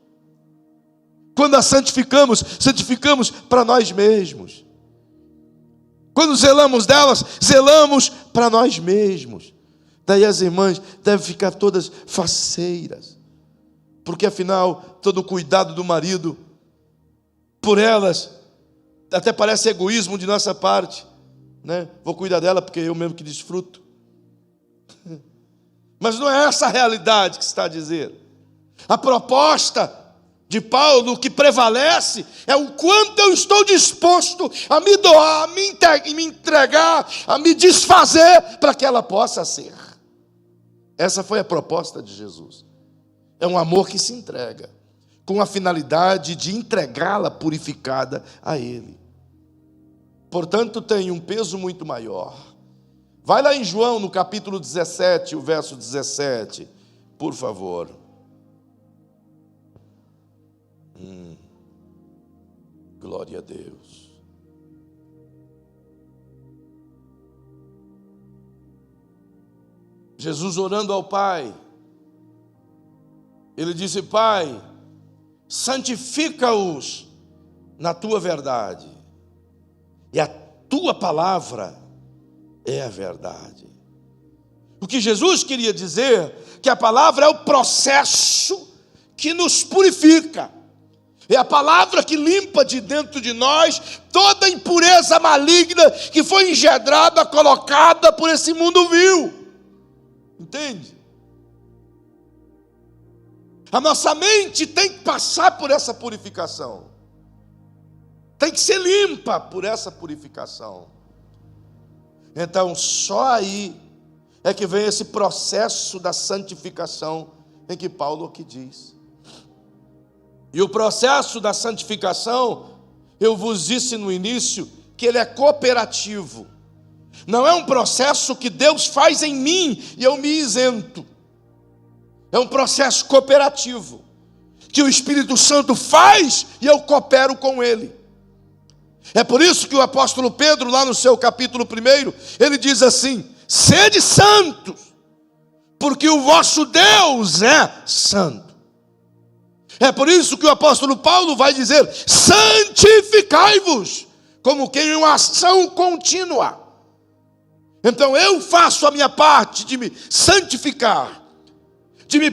Quando a santificamos, santificamos para nós mesmos. Quando zelamos delas, zelamos para nós mesmos. Daí as irmãs devem ficar todas faceiras, porque afinal, todo o cuidado do marido por elas, até parece egoísmo de nossa parte, né? Vou cuidar dela porque eu mesmo que desfruto. Mas não é essa a realidade que está a dizer. A proposta de Paulo, o que prevalece é o quanto eu estou disposto a me doar, a me entregar, a me desfazer para que ela possa ser. Essa foi a proposta de Jesus. É um amor que se entrega, com a finalidade de entregá-la purificada a Ele. Portanto, tem um peso muito maior. Vai lá em João, no capítulo 17, o verso 17, por favor. Glória a Deus. Jesus orando ao Pai, ele disse: Pai, santifica-os na tua verdade, e a tua palavra é a verdade. O que Jesus queria dizer, que a palavra é o processo que nos purifica, é a palavra que limpa de dentro de nós toda a impureza maligna que foi engendrada, colocada por esse mundo vil. Entende? A nossa mente tem que passar por essa purificação. Tem que ser limpa por essa purificação. Então, só aí é que vem esse processo da santificação em que Paulo aqui diz. E o processo da santificação, eu vos disse no início, que ele é cooperativo. Não é um processo que Deus faz em mim e eu me isento. É um processo cooperativo, que o Espírito Santo faz e eu coopero com ele. É por isso que o apóstolo Pedro, lá no seu capítulo 1, ele diz assim: sede santos, porque o vosso Deus é santo. É por isso que o apóstolo Paulo vai dizer: santificai-vos, como que em uma ação contínua. Então eu faço a minha parte de me santificar, de me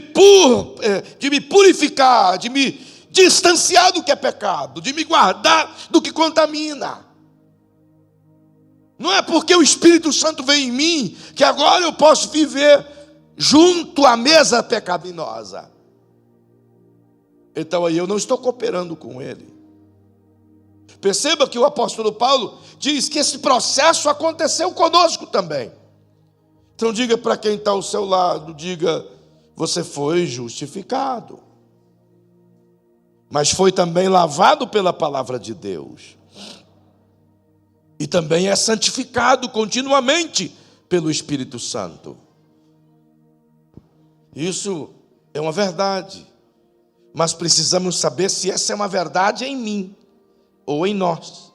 purificar, de me distanciar do que é pecado, de me guardar do que contamina. Não é porque o Espírito Santo vem em mim que agora eu posso viver junto à mesa pecaminosa. Então aí eu não estou cooperando com ele. Perceba que o apóstolo Paulo diz que esse processo aconteceu conosco também. Então diga para quem está ao seu lado, diga: você foi justificado, mas foi também lavado pela palavra de Deus, e também é santificado continuamente pelo Espírito Santo. Isso é uma verdade, mas precisamos saber se essa é uma verdade em mim ou em nós,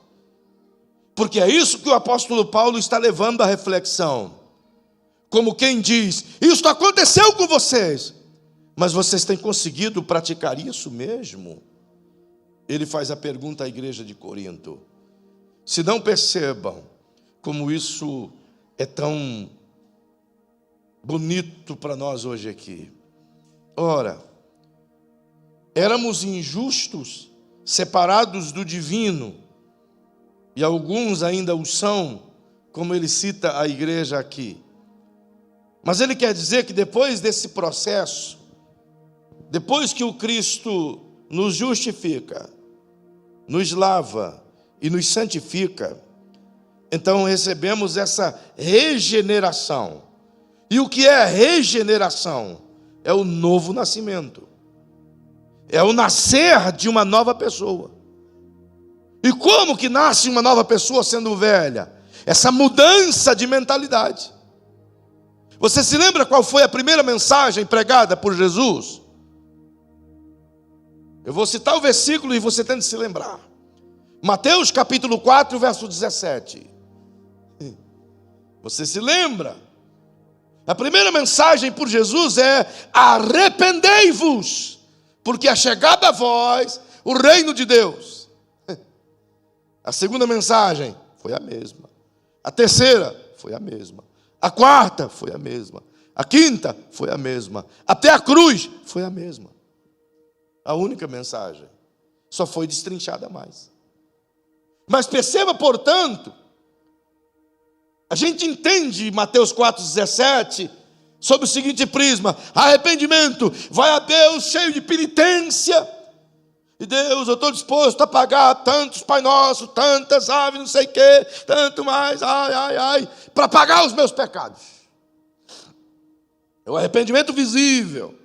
porque é isso que o apóstolo Paulo está levando à reflexão, como quem diz: isso aconteceu com vocês, mas vocês têm conseguido praticar isso mesmo? Ele faz a pergunta à igreja de Corinto. Se não percebam como isso é tão bonito para nós hoje aqui. Ora, éramos injustos, separados do divino, e alguns ainda o são, como ele cita a igreja aqui. Mas ele quer dizer que depois desse processo, depois que o Cristo nos justifica, nos lava e nos santifica, então recebemos essa regeneração. E o que é regeneração? É o novo nascimento. É o nascer de uma nova pessoa. E como que nasce uma nova pessoa sendo velha? Essa mudança de mentalidade. Você se lembra qual foi a primeira mensagem pregada por Jesus? Eu vou citar o versículo e você tenta se lembrar. Mateus capítulo 4, verso 17. Você se lembra? A primeira mensagem por Jesus é: arrependei-vos, porque é chegado a vós o reino de Deus. A segunda mensagem foi a mesma. A terceira foi a mesma. A quarta foi a mesma. A quinta foi a mesma. Até a cruz foi a mesma. A única mensagem. Só foi destrinchada mais. Mas perceba, portanto, a gente entende Mateus 4,17 sob o seguinte prisma: arrependimento, vai a Deus cheio de penitência. E Deus, eu estou disposto a pagar tantos Pai Nosso, tantas aves, não sei o que, tanto mais, para pagar os meus pecados. É o arrependimento visível.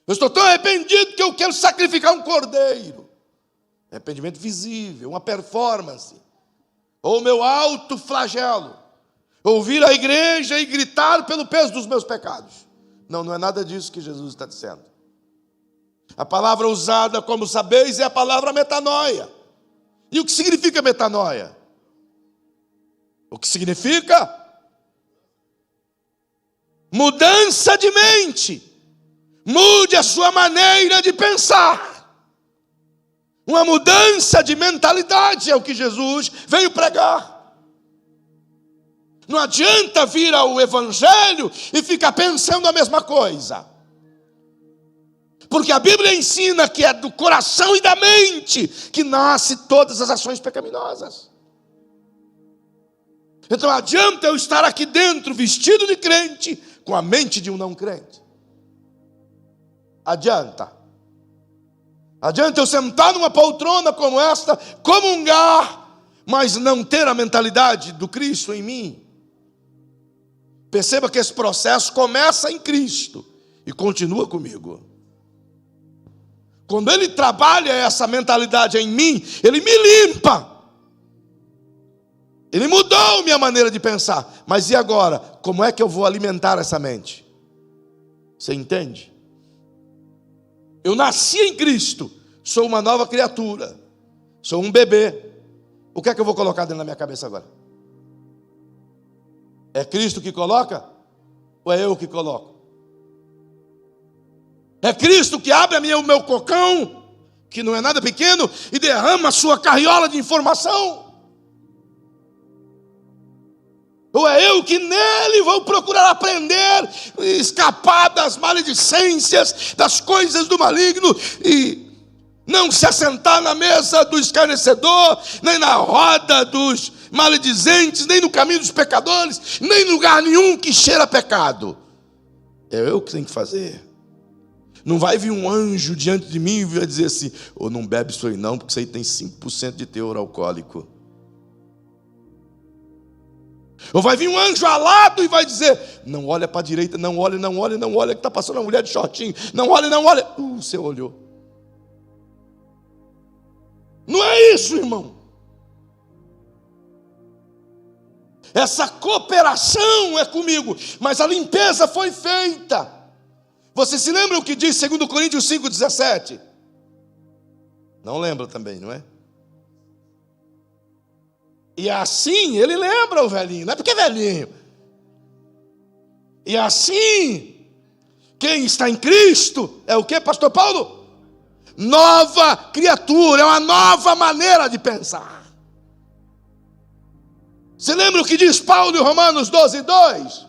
Eu estou tão arrependido que eu quero sacrificar um cordeiro. Arrependimento visível, uma performance. Ou meu alto flagelo. Ou vir à igreja e gritar pelo peso dos meus pecados. Não é nada disso que Jesus está dizendo. A palavra usada, como sabeis, é a palavra metanoia. E o que significa metanoia? O que significa? Mudança de mente. Mude a sua maneira de pensar. Uma mudança de mentalidade é o que Jesus veio pregar. Não adianta vir ao evangelho e ficar pensando a mesma coisa. Porque a Bíblia ensina que é do coração e da mente que nasce todas as ações pecaminosas. Então adianta eu estar aqui dentro vestido de crente com a mente de um não crente. Adianta eu sentar numa poltrona como esta, comungar, mas não ter a mentalidade do Cristo em mim. Perceba que esse processo começa em Cristo e continua comigo. Quando Ele trabalha essa mentalidade em mim, Ele me limpa. Ele mudou minha maneira de pensar. Mas e agora? Como é que eu vou alimentar essa mente? Você entende? Eu nasci em Cristo. Sou uma nova criatura. Sou um bebê. O que é que eu vou colocar dentro da minha cabeça agora? É Cristo que coloca? Ou é eu que coloco? É Cristo que abre o meu cocão, que não é nada pequeno, e derrama a sua carriola de informação? Ou é eu que nele vou procurar aprender, escapar das maledicências, das coisas do maligno, e não se assentar na mesa do escarnecedor, nem na roda dos maledizentes, nem no caminho dos pecadores, nem em lugar nenhum que cheira a pecado? É eu que tenho que fazer. Não vai vir um anjo diante de mim e vai dizer assim: oh, não bebe isso aí não, porque isso aí tem 5% de teor alcoólico. Ou vai vir um anjo alado e vai dizer: não olha para a direita, não olha, que está passando uma mulher de shortinho. Não olha. Você olhou. Não é isso, irmão. Essa cooperação é comigo, mas a limpeza foi feita. Você se lembra o que diz 2 Coríntios 5,17? Não lembra também, não é? E assim, ele lembra o velhinho, não é porque é velhinho. E assim, quem está em Cristo é o que, pastor Paulo? Nova criatura, é uma nova maneira de pensar. Você lembra o que diz Paulo em Romanos 12:2?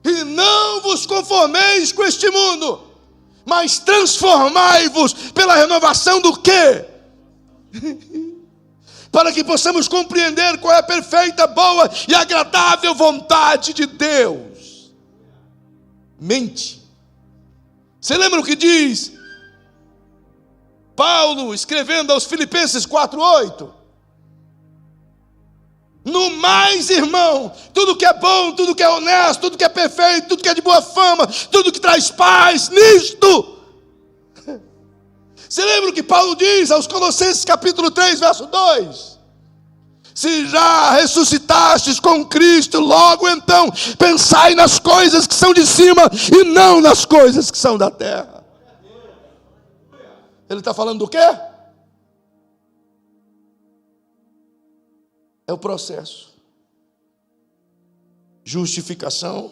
E não vos conformeis com este mundo, mas transformai-vos pela renovação do quê? Para que possamos compreender qual é a perfeita, boa e agradável vontade de Deus. Mente. Você lembra o que diz Paulo escrevendo aos Filipenses 4:8? No mais, irmão, tudo que é bom, tudo que é honesto, tudo que é perfeito, tudo que é de boa fama, tudo que traz paz, nisto. Você lembra o que Paulo diz aos Colossenses capítulo 3, verso 2? Se já ressuscitastes com Cristo, logo então pensai nas coisas que são de cima e não nas coisas que são da terra. Ele está falando do quê? É o processo. Justificação,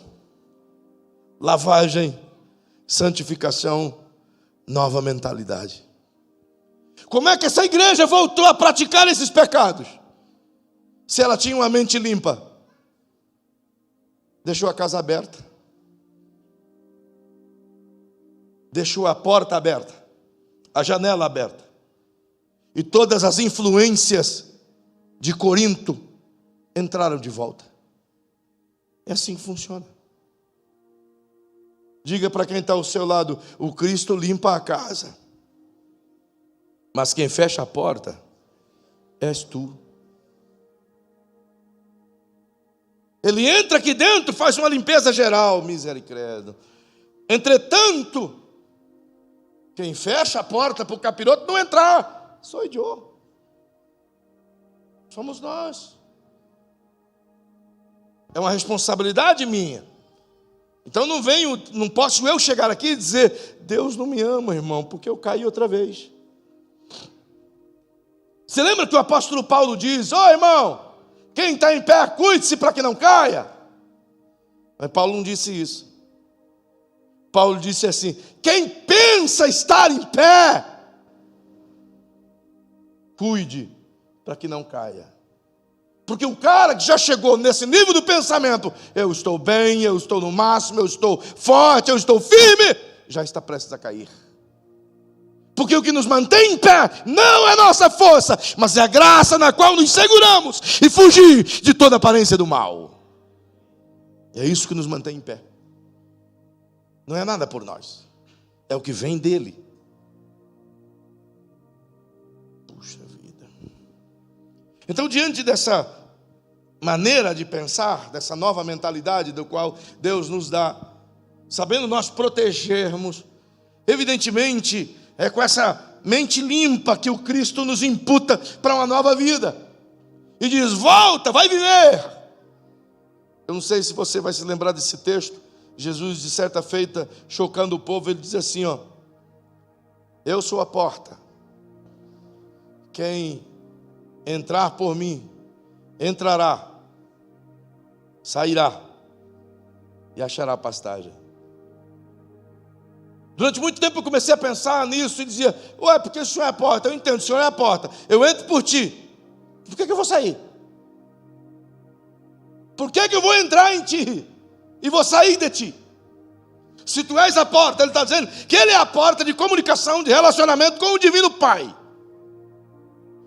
lavagem, santificação, nova mentalidade. Como é que essa igreja voltou a praticar esses pecados? Se ela tinha uma mente limpa, deixou a casa aberta, deixou a porta aberta, a janela aberta, e todas as influências de Corinto entraram de volta. É assim que funciona. Diga para quem está ao seu lado: o Cristo limpa a casa, mas quem fecha a porta és tu. Ele entra aqui dentro, faz uma limpeza geral, misericórdia. Entretanto, quem fecha a porta para o capiroto não entrar, sou eu. Somos nós. É uma responsabilidade minha. Então não posso eu chegar aqui e dizer: Deus não me ama, irmão, porque eu caí outra vez. Você lembra que o apóstolo Paulo diz: irmão, quem está em pé, cuide-se para que não caia. Mas Paulo não disse isso. Paulo disse assim: quem pensa estar em pé, cuide para que não caia. Porque o cara que já chegou nesse nível do pensamento: eu estou bem, eu estou no máximo, eu estou forte, eu estou firme, já está prestes a cair. Porque o que nos mantém em pé não é nossa força, mas é a graça na qual nos seguramos e fugir de toda aparência do mal. É isso que nos mantém em pé. Não é nada por nós, é o que vem dele. Puxa vida. Então, diante dessa maneira de pensar, dessa nova mentalidade do qual Deus nos dá, sabendo nós protegermos, evidentemente, é com essa mente limpa que o Cristo nos imputa para uma nova vida. E diz: volta, vai viver. Eu não sei se você vai se lembrar desse texto. Jesus, de certa feita, chocando o povo, ele diz assim: eu sou a porta. Quem entrar por mim, entrará, sairá e achará pastagem. Durante muito tempo eu comecei a pensar nisso e dizia: porque o Senhor é a porta. Eu entendo, o Senhor é a porta. Eu entro por ti. Por que eu vou sair? Por que eu vou entrar em ti e vou sair de ti? Se tu és a porta, ele está dizendo que ele é a porta de comunicação, de relacionamento com o Divino Pai.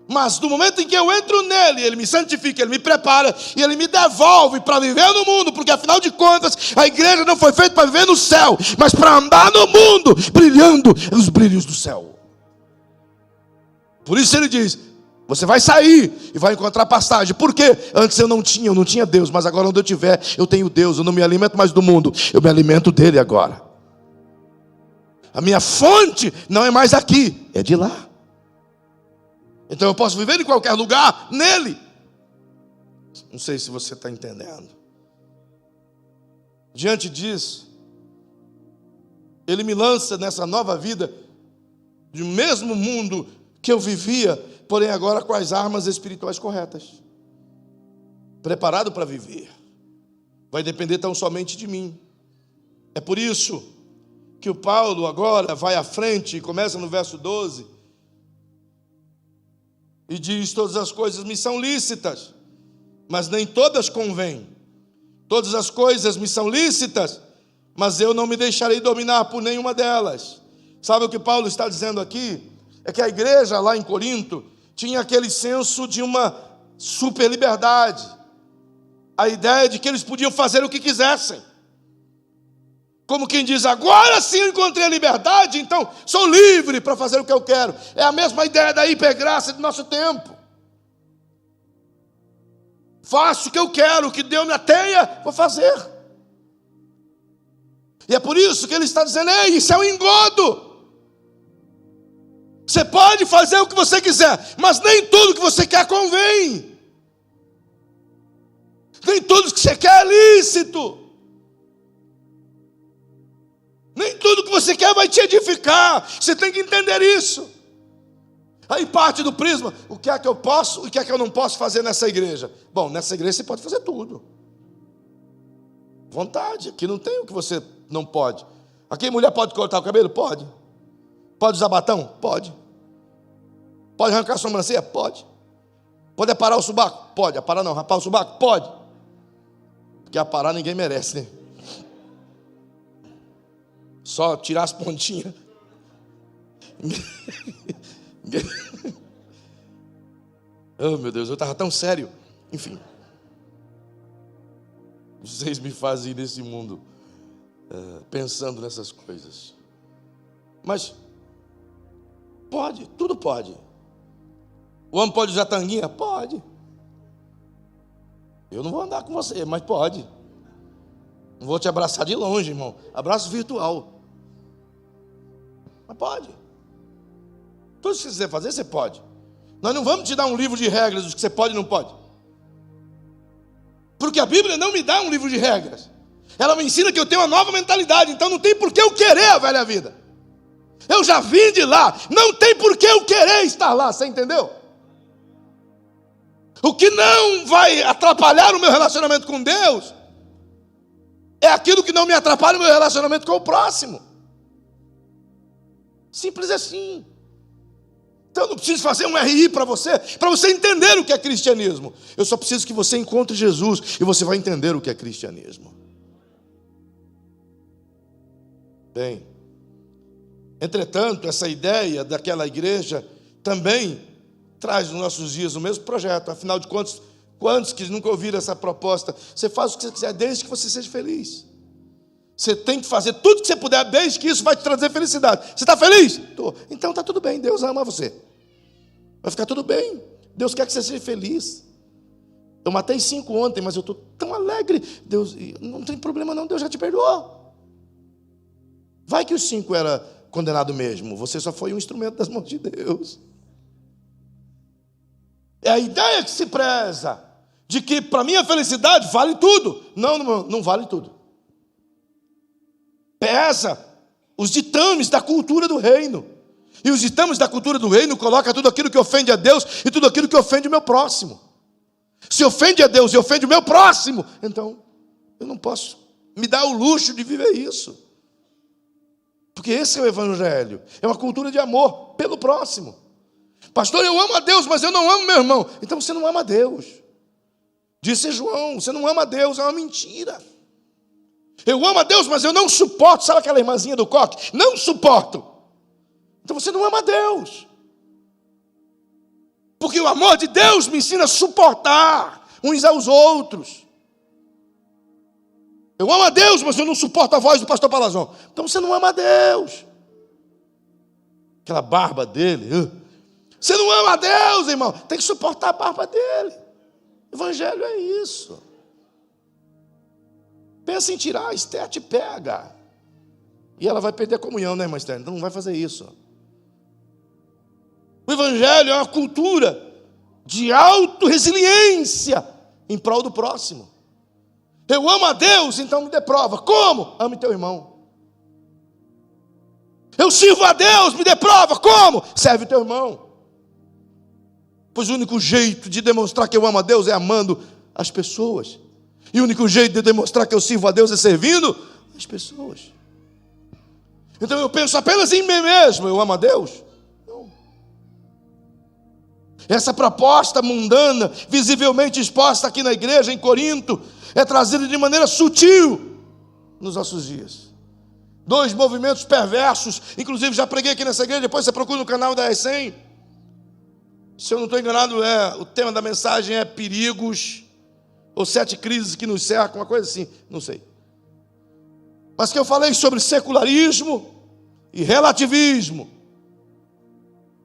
Mas no momento em que eu entro nele, ele me santifica, ele me prepara e ele me devolve para viver no mundo, porque afinal de contas a igreja não foi feita para viver no céu, mas para andar no mundo, brilhando os brilhos do céu. Por isso ele diz: você vai sair e vai encontrar pastagem. Por quê? Antes eu não tinha Deus, mas agora onde eu tiver, eu tenho Deus. Eu não me alimento mais do mundo, eu me alimento dele agora. A minha fonte não é mais aqui, é de lá. Então eu posso viver em qualquer lugar nele. Não sei se você está entendendo. Diante disso, ele me lança nessa nova vida, do mesmo mundo que eu vivia, porém agora com as armas espirituais corretas, preparado para viver. Vai depender tão somente de mim. É por isso que o Paulo agora vai à frente e começa no verso 12 e diz: todas as coisas me são lícitas, mas nem todas convêm. Todas as coisas me são lícitas, mas eu não me deixarei dominar por nenhuma delas. Sabe o que Paulo está dizendo aqui? É que a igreja lá em Corinto tinha aquele senso de uma super liberdade, a ideia de que eles podiam fazer o que quisessem, como quem diz: agora sim eu encontrei a liberdade, então sou livre para fazer o que eu quero. É a mesma ideia da hipergraça do nosso tempo. Faço o que eu quero, o que Deus me ateia, vou fazer. E é por isso que ele está dizendo: ei, isso é um engodo. Você pode fazer o que você quiser, mas nem tudo que você quer convém. Nem tudo que você quer é lícito. Nem tudo que você quer vai te edificar. Você tem que entender isso. Aí parte do prisma: o que é que eu posso e o que é que eu não posso fazer nessa igreja? Bom, nessa igreja você pode fazer tudo. Vontade. Aqui não tem o que você não pode. Aqui mulher pode cortar o cabelo? Pode. Pode usar batom? Pode. Pode arrancar a sobrancelha? Pode. Pode aparar o sovaco? Pode. Aparar não, rapar o sovaco? Pode. Porque aparar ninguém merece, né? Só tirar as pontinhas. Oh, meu Deus, eu estava tão sério. Enfim. Vocês me fazem ir nesse mundo pensando nessas coisas. Mas pode, tudo pode. O homem pode usar tanguinha? Pode. Eu não vou andar com você, mas pode. Não vou te abraçar de longe, irmão. Abraço virtual. Mas pode. Tudo que você quiser fazer, você pode. Nós não vamos te dar um livro de regras do que você pode e não pode. Porque a Bíblia não me dá um livro de regras. Ela me ensina que eu tenho uma nova mentalidade. Então não tem por que eu querer a velha vida. Eu já vim de lá. Não tem por que eu querer estar lá. Você entendeu? O que não vai atrapalhar o meu relacionamento com Deus é aquilo que não me atrapalha o meu relacionamento com o próximo. Simples assim. Então eu não preciso fazer um RI para você entender o que é cristianismo. Eu só preciso que você encontre Jesus e você vai entender o que é cristianismo. Bem, entretanto, essa ideia daquela igreja também traz nos nossos dias o mesmo projeto. Afinal de contas, quantos que nunca ouviram essa proposta? Você faz o que você quiser desde que você seja feliz. Você tem que fazer tudo que você puder, desde que isso vai te trazer felicidade. Você está feliz? Estou. Então está tudo bem, Deus ama você. Vai ficar tudo bem. Deus quer que você seja feliz. Eu matei 5 ontem, mas eu estou tão alegre. Deus, não tem problema não, Deus já te perdoou. Vai que os 5 era condenado mesmo. Você só foi um instrumento das mãos de Deus. É a ideia que se preza, de que para mim a felicidade vale tudo. Não vale tudo. Pesa os ditames da cultura do reino. E os ditames da cultura do reino colocam tudo aquilo que ofende a Deus e tudo aquilo que ofende o meu próximo. Se ofende a Deus e ofende o meu próximo, então eu não posso me dar o luxo de viver isso. Porque esse é o evangelho. É uma cultura de amor pelo próximo. Pastor, eu amo a Deus, mas eu não amo meu irmão. Então você não ama a Deus. Disse João, você não ama a Deus, é uma mentira. Eu amo a Deus, mas eu não suporto. Sabe aquela irmãzinha do coque? Não suporto. Então você não ama a Deus. Porque o amor de Deus me ensina a suportar uns aos outros. Eu amo a Deus, mas eu não suporto a voz do pastor Palazão. Então você não ama a Deus. Aquela barba dele. Você não ama a Deus, irmão. Tem que suportar a barba dele. Evangelho é isso. Pensa em tirar, a Esther te pega. E ela vai perder a comunhão, né, irmã Esther? Então não vai fazer isso. O Evangelho é uma cultura de autorresiliência em prol do próximo. Eu amo a Deus, então me dê prova. Como? Ame teu irmão. Eu sirvo a Deus, me dê prova. Como? Serve teu irmão. Pois o único jeito de demonstrar que eu amo a Deus é amando as pessoas. E o único jeito de demonstrar que eu sirvo a Deus é servindo as pessoas. Então eu penso apenas em mim mesmo. Eu amo a Deus? Não. Essa proposta mundana, visivelmente exposta aqui na igreja em Corinto, é trazida de maneira sutil nos nossos dias. 2 movimentos perversos. Inclusive já preguei aqui nessa igreja. Depois você procura no canal da R100. Se eu não estou enganado, o tema da mensagem é perigos ou 7 crises que nos cercam, uma coisa assim, não sei. Mas que eu falei sobre secularismo e relativismo.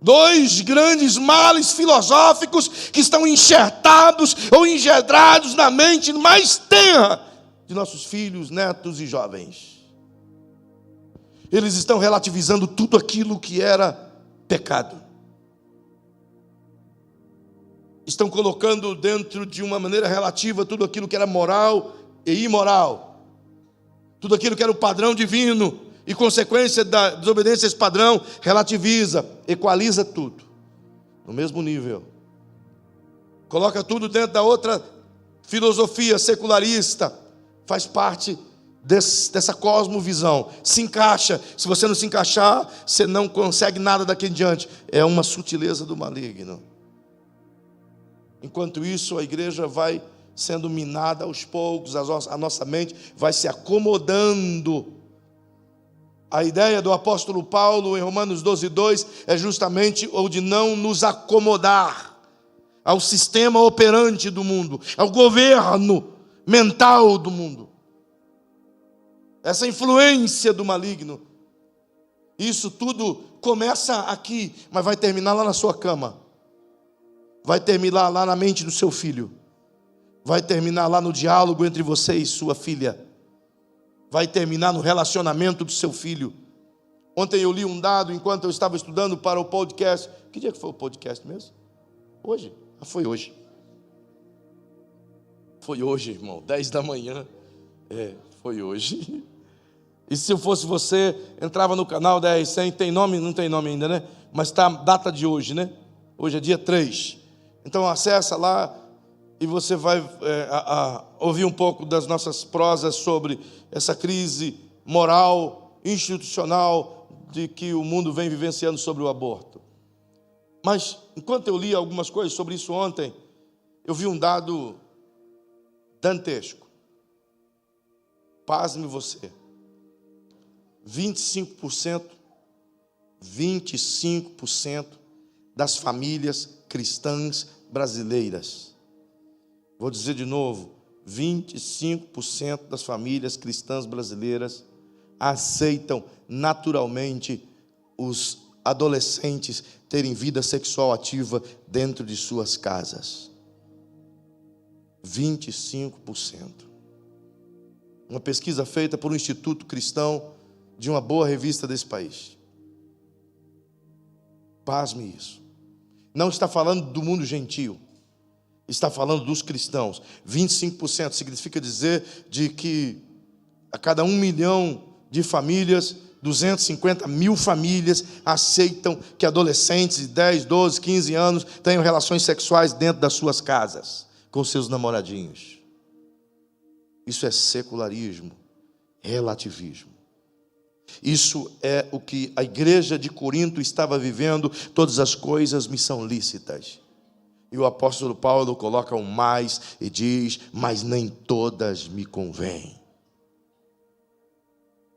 Dois grandes males filosóficos que estão enxertados ou engendrados na mente mais tenra de nossos filhos, netos e jovens. Eles estão relativizando tudo aquilo que era pecado. Estão colocando dentro de uma maneira relativa tudo aquilo que era moral e imoral. Tudo aquilo que era o padrão divino e consequência da desobediência a esse padrão, relativiza, equaliza tudo no mesmo nível. Coloca tudo dentro da outra filosofia secularista. Faz parte dessa cosmovisão. Se encaixa. Se você não se encaixar, você não consegue nada daqui em diante. É uma sutileza do maligno. Enquanto isso, a igreja vai sendo minada aos poucos, a nossa mente vai se acomodando. A ideia do apóstolo Paulo em Romanos 12:2 é justamente o de não nos acomodar ao sistema operante do mundo, ao governo mental do mundo. Essa influência do maligno. Isso tudo começa aqui, mas vai terminar lá na sua cama. Vai terminar lá na mente do seu filho. Vai terminar lá no diálogo entre você e sua filha. Vai terminar no relacionamento do seu filho. Ontem eu li um dado enquanto eu estava estudando para o podcast. Que dia que foi o podcast mesmo? Hoje? Foi hoje. Foi hoje, irmão, 10 da manhã. Foi hoje. E se eu fosse você, entrava no canal 10, 100, tem nome? Não tem nome ainda, né? Mas está a data de hoje, né? Hoje é dia 3. Então acessa lá e você vai ouvir um pouco das nossas prosas sobre essa crise moral, institucional, de que o mundo vem vivenciando sobre o aborto. Mas, enquanto eu li algumas coisas sobre isso ontem, eu vi um dado dantesco. Pasme você. 25% das famílias cristãs brasileiras. Vou dizer de novo, 25% das famílias cristãs brasileiras aceitam naturalmente os adolescentes terem vida sexual ativa dentro de suas casas. 25%. Uma pesquisa feita por um instituto cristão de uma boa revista desse país. Pasme isso. Não está falando do mundo gentil. Está falando dos cristãos. 25% significa dizer de que a cada 1 milhão de famílias, 250 mil famílias aceitam que adolescentes de 10, 12, 15 anos tenham relações sexuais dentro das suas casas, com seus namoradinhos. Isso é secularismo, relativismo. Isso é o que a igreja de Corinto estava vivendo. Todas as coisas me são lícitas. E o apóstolo Paulo coloca um mais e diz, mas nem todas me convêm.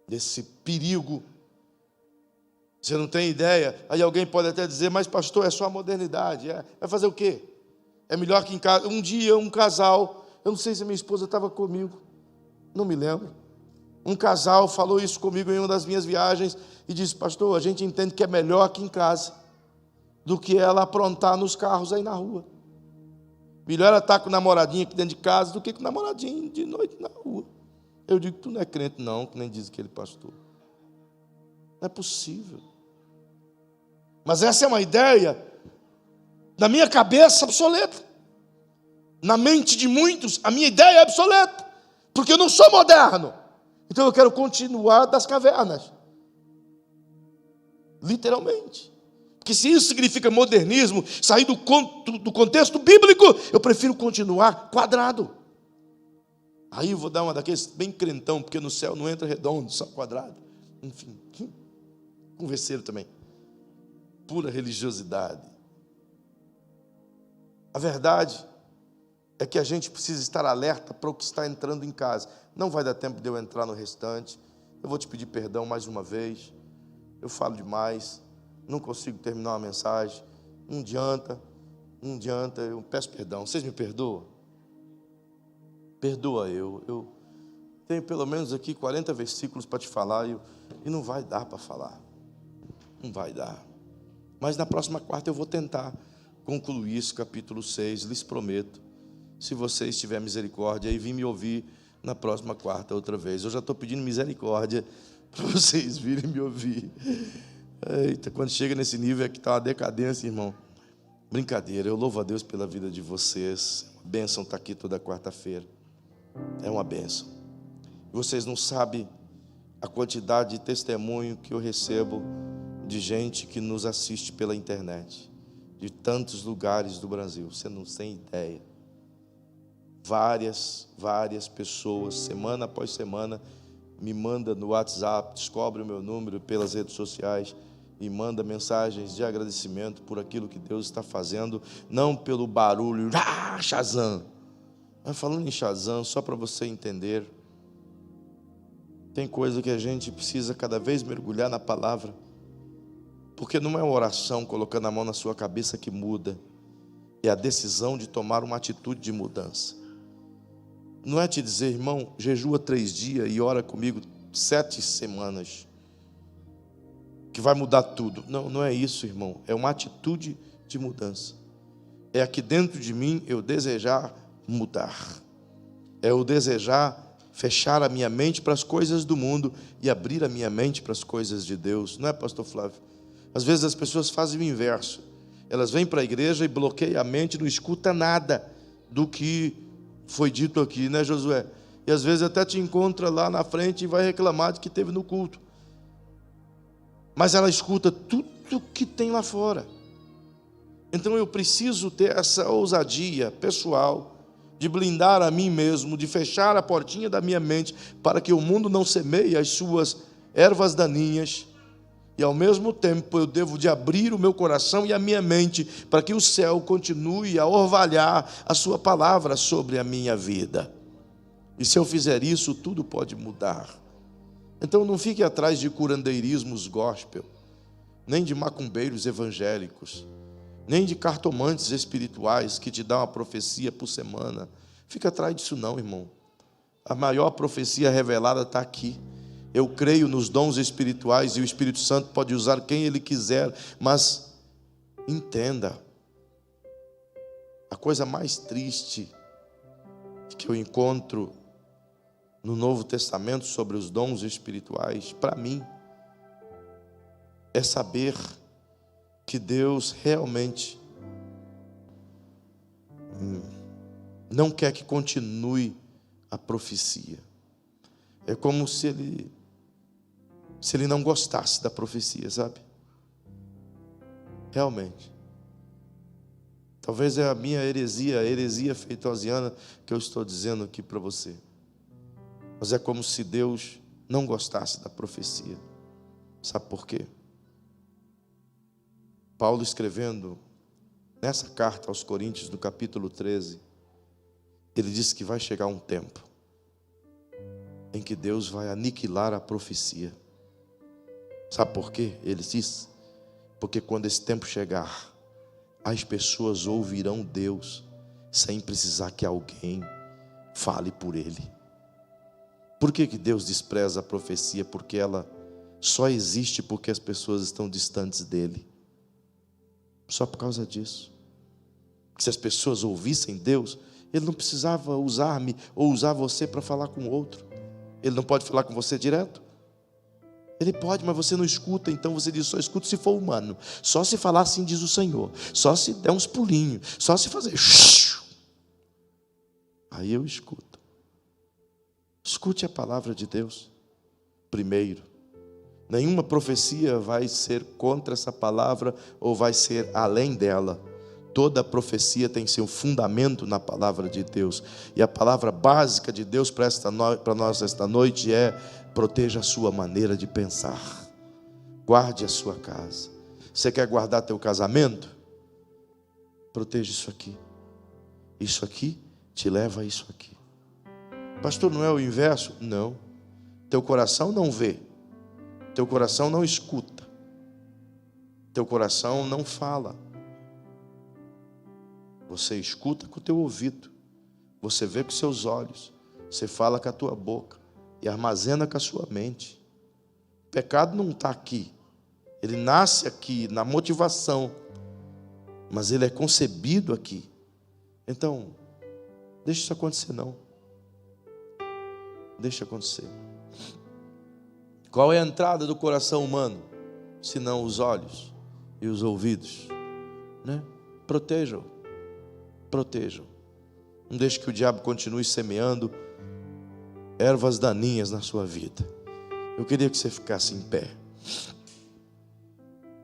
Desse perigo, você não tem ideia. Aí alguém pode até dizer, mas pastor, é só a modernidade. Vai fazer o quê? É melhor que em casa. Um dia um casal, eu não sei se a minha esposa estava comigo, não me lembro. Um casal falou isso comigo em uma das minhas viagens e disse, pastor, a gente entende que é melhor aqui em casa do que ela aprontar nos carros aí na rua. Melhor ela estar com o namoradinho aqui dentro de casa do que com o namoradinho de noite na rua. Eu digo, tu não é crente não, que nem diz aquele pastor. Não é possível. Mas essa é uma ideia, na minha cabeça, obsoleta. Na mente de muitos, a minha ideia é obsoleta. Porque eu não sou moderno. Então eu quero continuar das cavernas. Literalmente. Porque se isso significa modernismo, sair do contexto bíblico, eu prefiro continuar quadrado. Aí eu vou dar uma daqueles bem crentão, porque no céu não entra redondo, só quadrado. Enfim, converseiro também. Pura religiosidade. A verdade é que a gente precisa estar alerta para o que está entrando em casa. Não vai dar tempo de eu entrar no restante. Eu vou te pedir perdão mais uma vez. Eu falo demais. Não consigo terminar uma mensagem. Não adianta. Eu peço perdão. Vocês me perdoam? Perdoa eu. Eu tenho pelo menos aqui 40 versículos para te falar e não vai dar para falar. Não vai dar. Mas na próxima quarta eu vou tentar concluir esse capítulo 6, lhes prometo. Se vocês tiverem misericórdia, aí vim me ouvir na próxima quarta outra vez. Eu já estou pedindo misericórdia para vocês virem me ouvir. Eita, quando chega nesse nível é que está uma decadência, irmão. Brincadeira, eu louvo a Deus pela vida de vocês. É uma bênção estar aqui toda quarta-feira. É uma bênção. Vocês não sabem a quantidade de testemunho que eu recebo de gente que nos assiste pela internet, de tantos lugares do Brasil. Você não tem ideia. Várias pessoas, semana após semana, me manda no WhatsApp, descobre o meu número pelas redes sociais e manda mensagens de agradecimento por aquilo que Deus está fazendo, não pelo barulho, Shazam. Mas falando em Shazam, só para você entender, tem coisa que a gente precisa cada vez mergulhar na palavra, porque não é uma oração colocando a mão na sua cabeça que muda, é a decisão de tomar uma atitude de mudança. Não é te dizer, irmão, jejua 3 dias e ora comigo 7 semanas, que vai mudar tudo. Não, não é isso, irmão. É uma atitude de mudança. É aqui dentro de mim eu desejar mudar. É eu desejar fechar a minha mente para as coisas do mundo e abrir a minha mente para as coisas de Deus. Não é, pastor Flávio? Às vezes as pessoas fazem o inverso. Elas vêm para a igreja e bloqueiam a mente, não escuta nada do que foi dito aqui, né, Josué? E às vezes até te encontra lá na frente e vai reclamar de que teve no culto. Mas ela escuta tudo que tem lá fora. Então eu preciso ter essa ousadia pessoal de blindar a mim mesmo, de fechar a portinha da minha mente para que o mundo não semeie as suas ervas daninhas. E ao mesmo tempo eu devo de abrir o meu coração e a minha mente para que o céu continue a orvalhar a sua palavra sobre a minha vida. E se eu fizer isso, tudo pode mudar. Então não fique atrás de curandeirismos gospel, nem de macumbeiros evangélicos, nem de cartomantes espirituais que te dão uma profecia por semana. Fica atrás disso não, irmão. A maior profecia revelada está aqui. Eu creio nos dons espirituais e o Espírito Santo pode usar quem Ele quiser, mas entenda, a coisa mais triste que eu encontro no Novo Testamento sobre os dons espirituais, para mim, é saber que Deus realmente não quer que continue a profecia. É como se ele não gostasse da profecia, sabe? Realmente. Talvez é a minha heresia, a heresia feitosiana que eu estou dizendo aqui para você. Mas é como se Deus não gostasse da profecia. Sabe por quê? Paulo escrevendo nessa carta aos Coríntios, no capítulo 13, ele diz que vai chegar um tempo em que Deus vai aniquilar a profecia. Sabe por quê? Ele diz, porque quando esse tempo chegar, as pessoas ouvirão Deus sem precisar que alguém fale por Ele. Por que Deus despreza a profecia? Porque ela só existe porque as pessoas estão distantes dEle. Só por causa disso. Se as pessoas ouvissem Deus, Ele não precisava usar-me ou usar você para falar com outro. Ele não pode falar com você direto? Ele pode, mas você não escuta. Então você diz, só escuto se for humano. Só se falar assim diz o Senhor. Só se der uns pulinhos. Só se fazer. Aí eu escuto. Escute a palavra de Deus primeiro. Nenhuma profecia vai ser contra essa palavra ou vai ser além dela. Toda profecia tem seu fundamento na palavra de Deus. E a palavra básica de Deus para nós esta noite é: proteja a sua maneira de pensar. Guarde a sua casa. Você quer guardar teu casamento? Proteja isso aqui. Isso aqui te leva a isso aqui. Pastor, não é o inverso? Não. Teu coração não vê. Teu coração não escuta. Teu coração não fala. Você escuta com o teu ouvido. Você vê com os seus olhos. Você fala com a tua boca. E armazena com a sua mente. O pecado não está aqui. Ele nasce aqui na motivação, mas ele é concebido aqui. Então, deixa isso acontecer não. Deixa acontecer. Qual é a entrada do coração humano, senão os olhos e os ouvidos, né? Protejam, protejam. Não deixe que o diabo continue semeando ervas daninhas na sua vida. Eu queria que você ficasse em pé.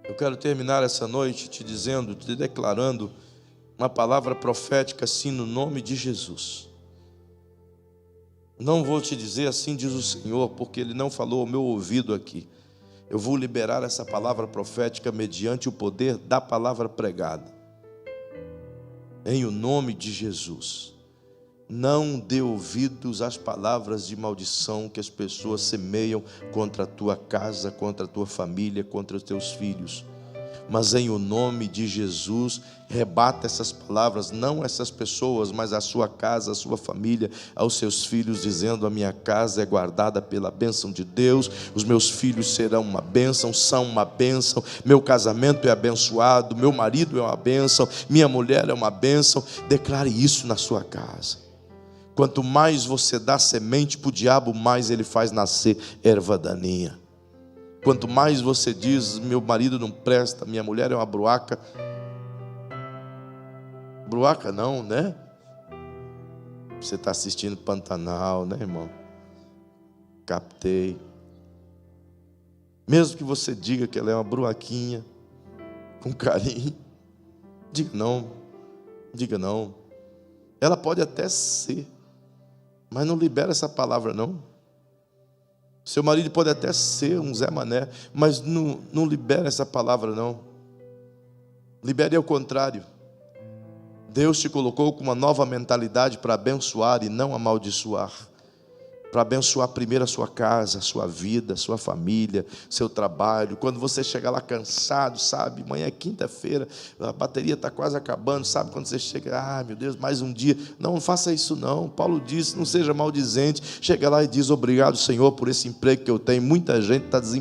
Eu quero terminar essa noite te dizendo, te declarando uma palavra profética assim no nome de Jesus. Não vou te dizer assim diz o Senhor, porque Ele não falou ao meu ouvido aqui. Eu vou liberar essa palavra profética mediante o poder da palavra pregada. Em o nome de Jesus. Não dê ouvidos às palavras de maldição que as pessoas semeiam contra a tua casa, contra a tua família, contra os teus filhos. Mas em o nome de Jesus, rebata essas palavras, não essas pessoas, mas a sua casa, a sua família, aos seus filhos, dizendo: a minha casa é guardada pela bênção de Deus, os meus filhos serão uma bênção, são uma bênção, meu casamento é abençoado, meu marido é uma bênção, minha mulher é uma bênção. Declare isso na sua casa. Quanto mais você dá semente para o diabo, mais ele faz nascer erva daninha. Quanto mais você diz: meu marido não presta, minha mulher é uma bruaca. Bruaca não, né? Você está assistindo Pantanal, né, irmão? Captei. Mesmo que você diga que ela é uma bruaquinha, com carinho, diga não, diga não. Ela pode até ser, mas não libera essa palavra não. Seu marido pode até ser um Zé Mané, mas não libera essa palavra não. Libere ao contrário. Deus te colocou com uma nova mentalidade para abençoar e não amaldiçoar. Para abençoar primeiro a sua casa, a sua vida, a sua família, seu trabalho. Quando você chegar lá cansado, sabe, amanhã é quinta-feira, a bateria está quase acabando, sabe, quando você chega, meu Deus, mais um dia. Não faça isso não. Paulo disse: não seja maldizente. Chega lá e diz: obrigado, Senhor, por esse emprego que eu tenho. Muita gente está desempregada.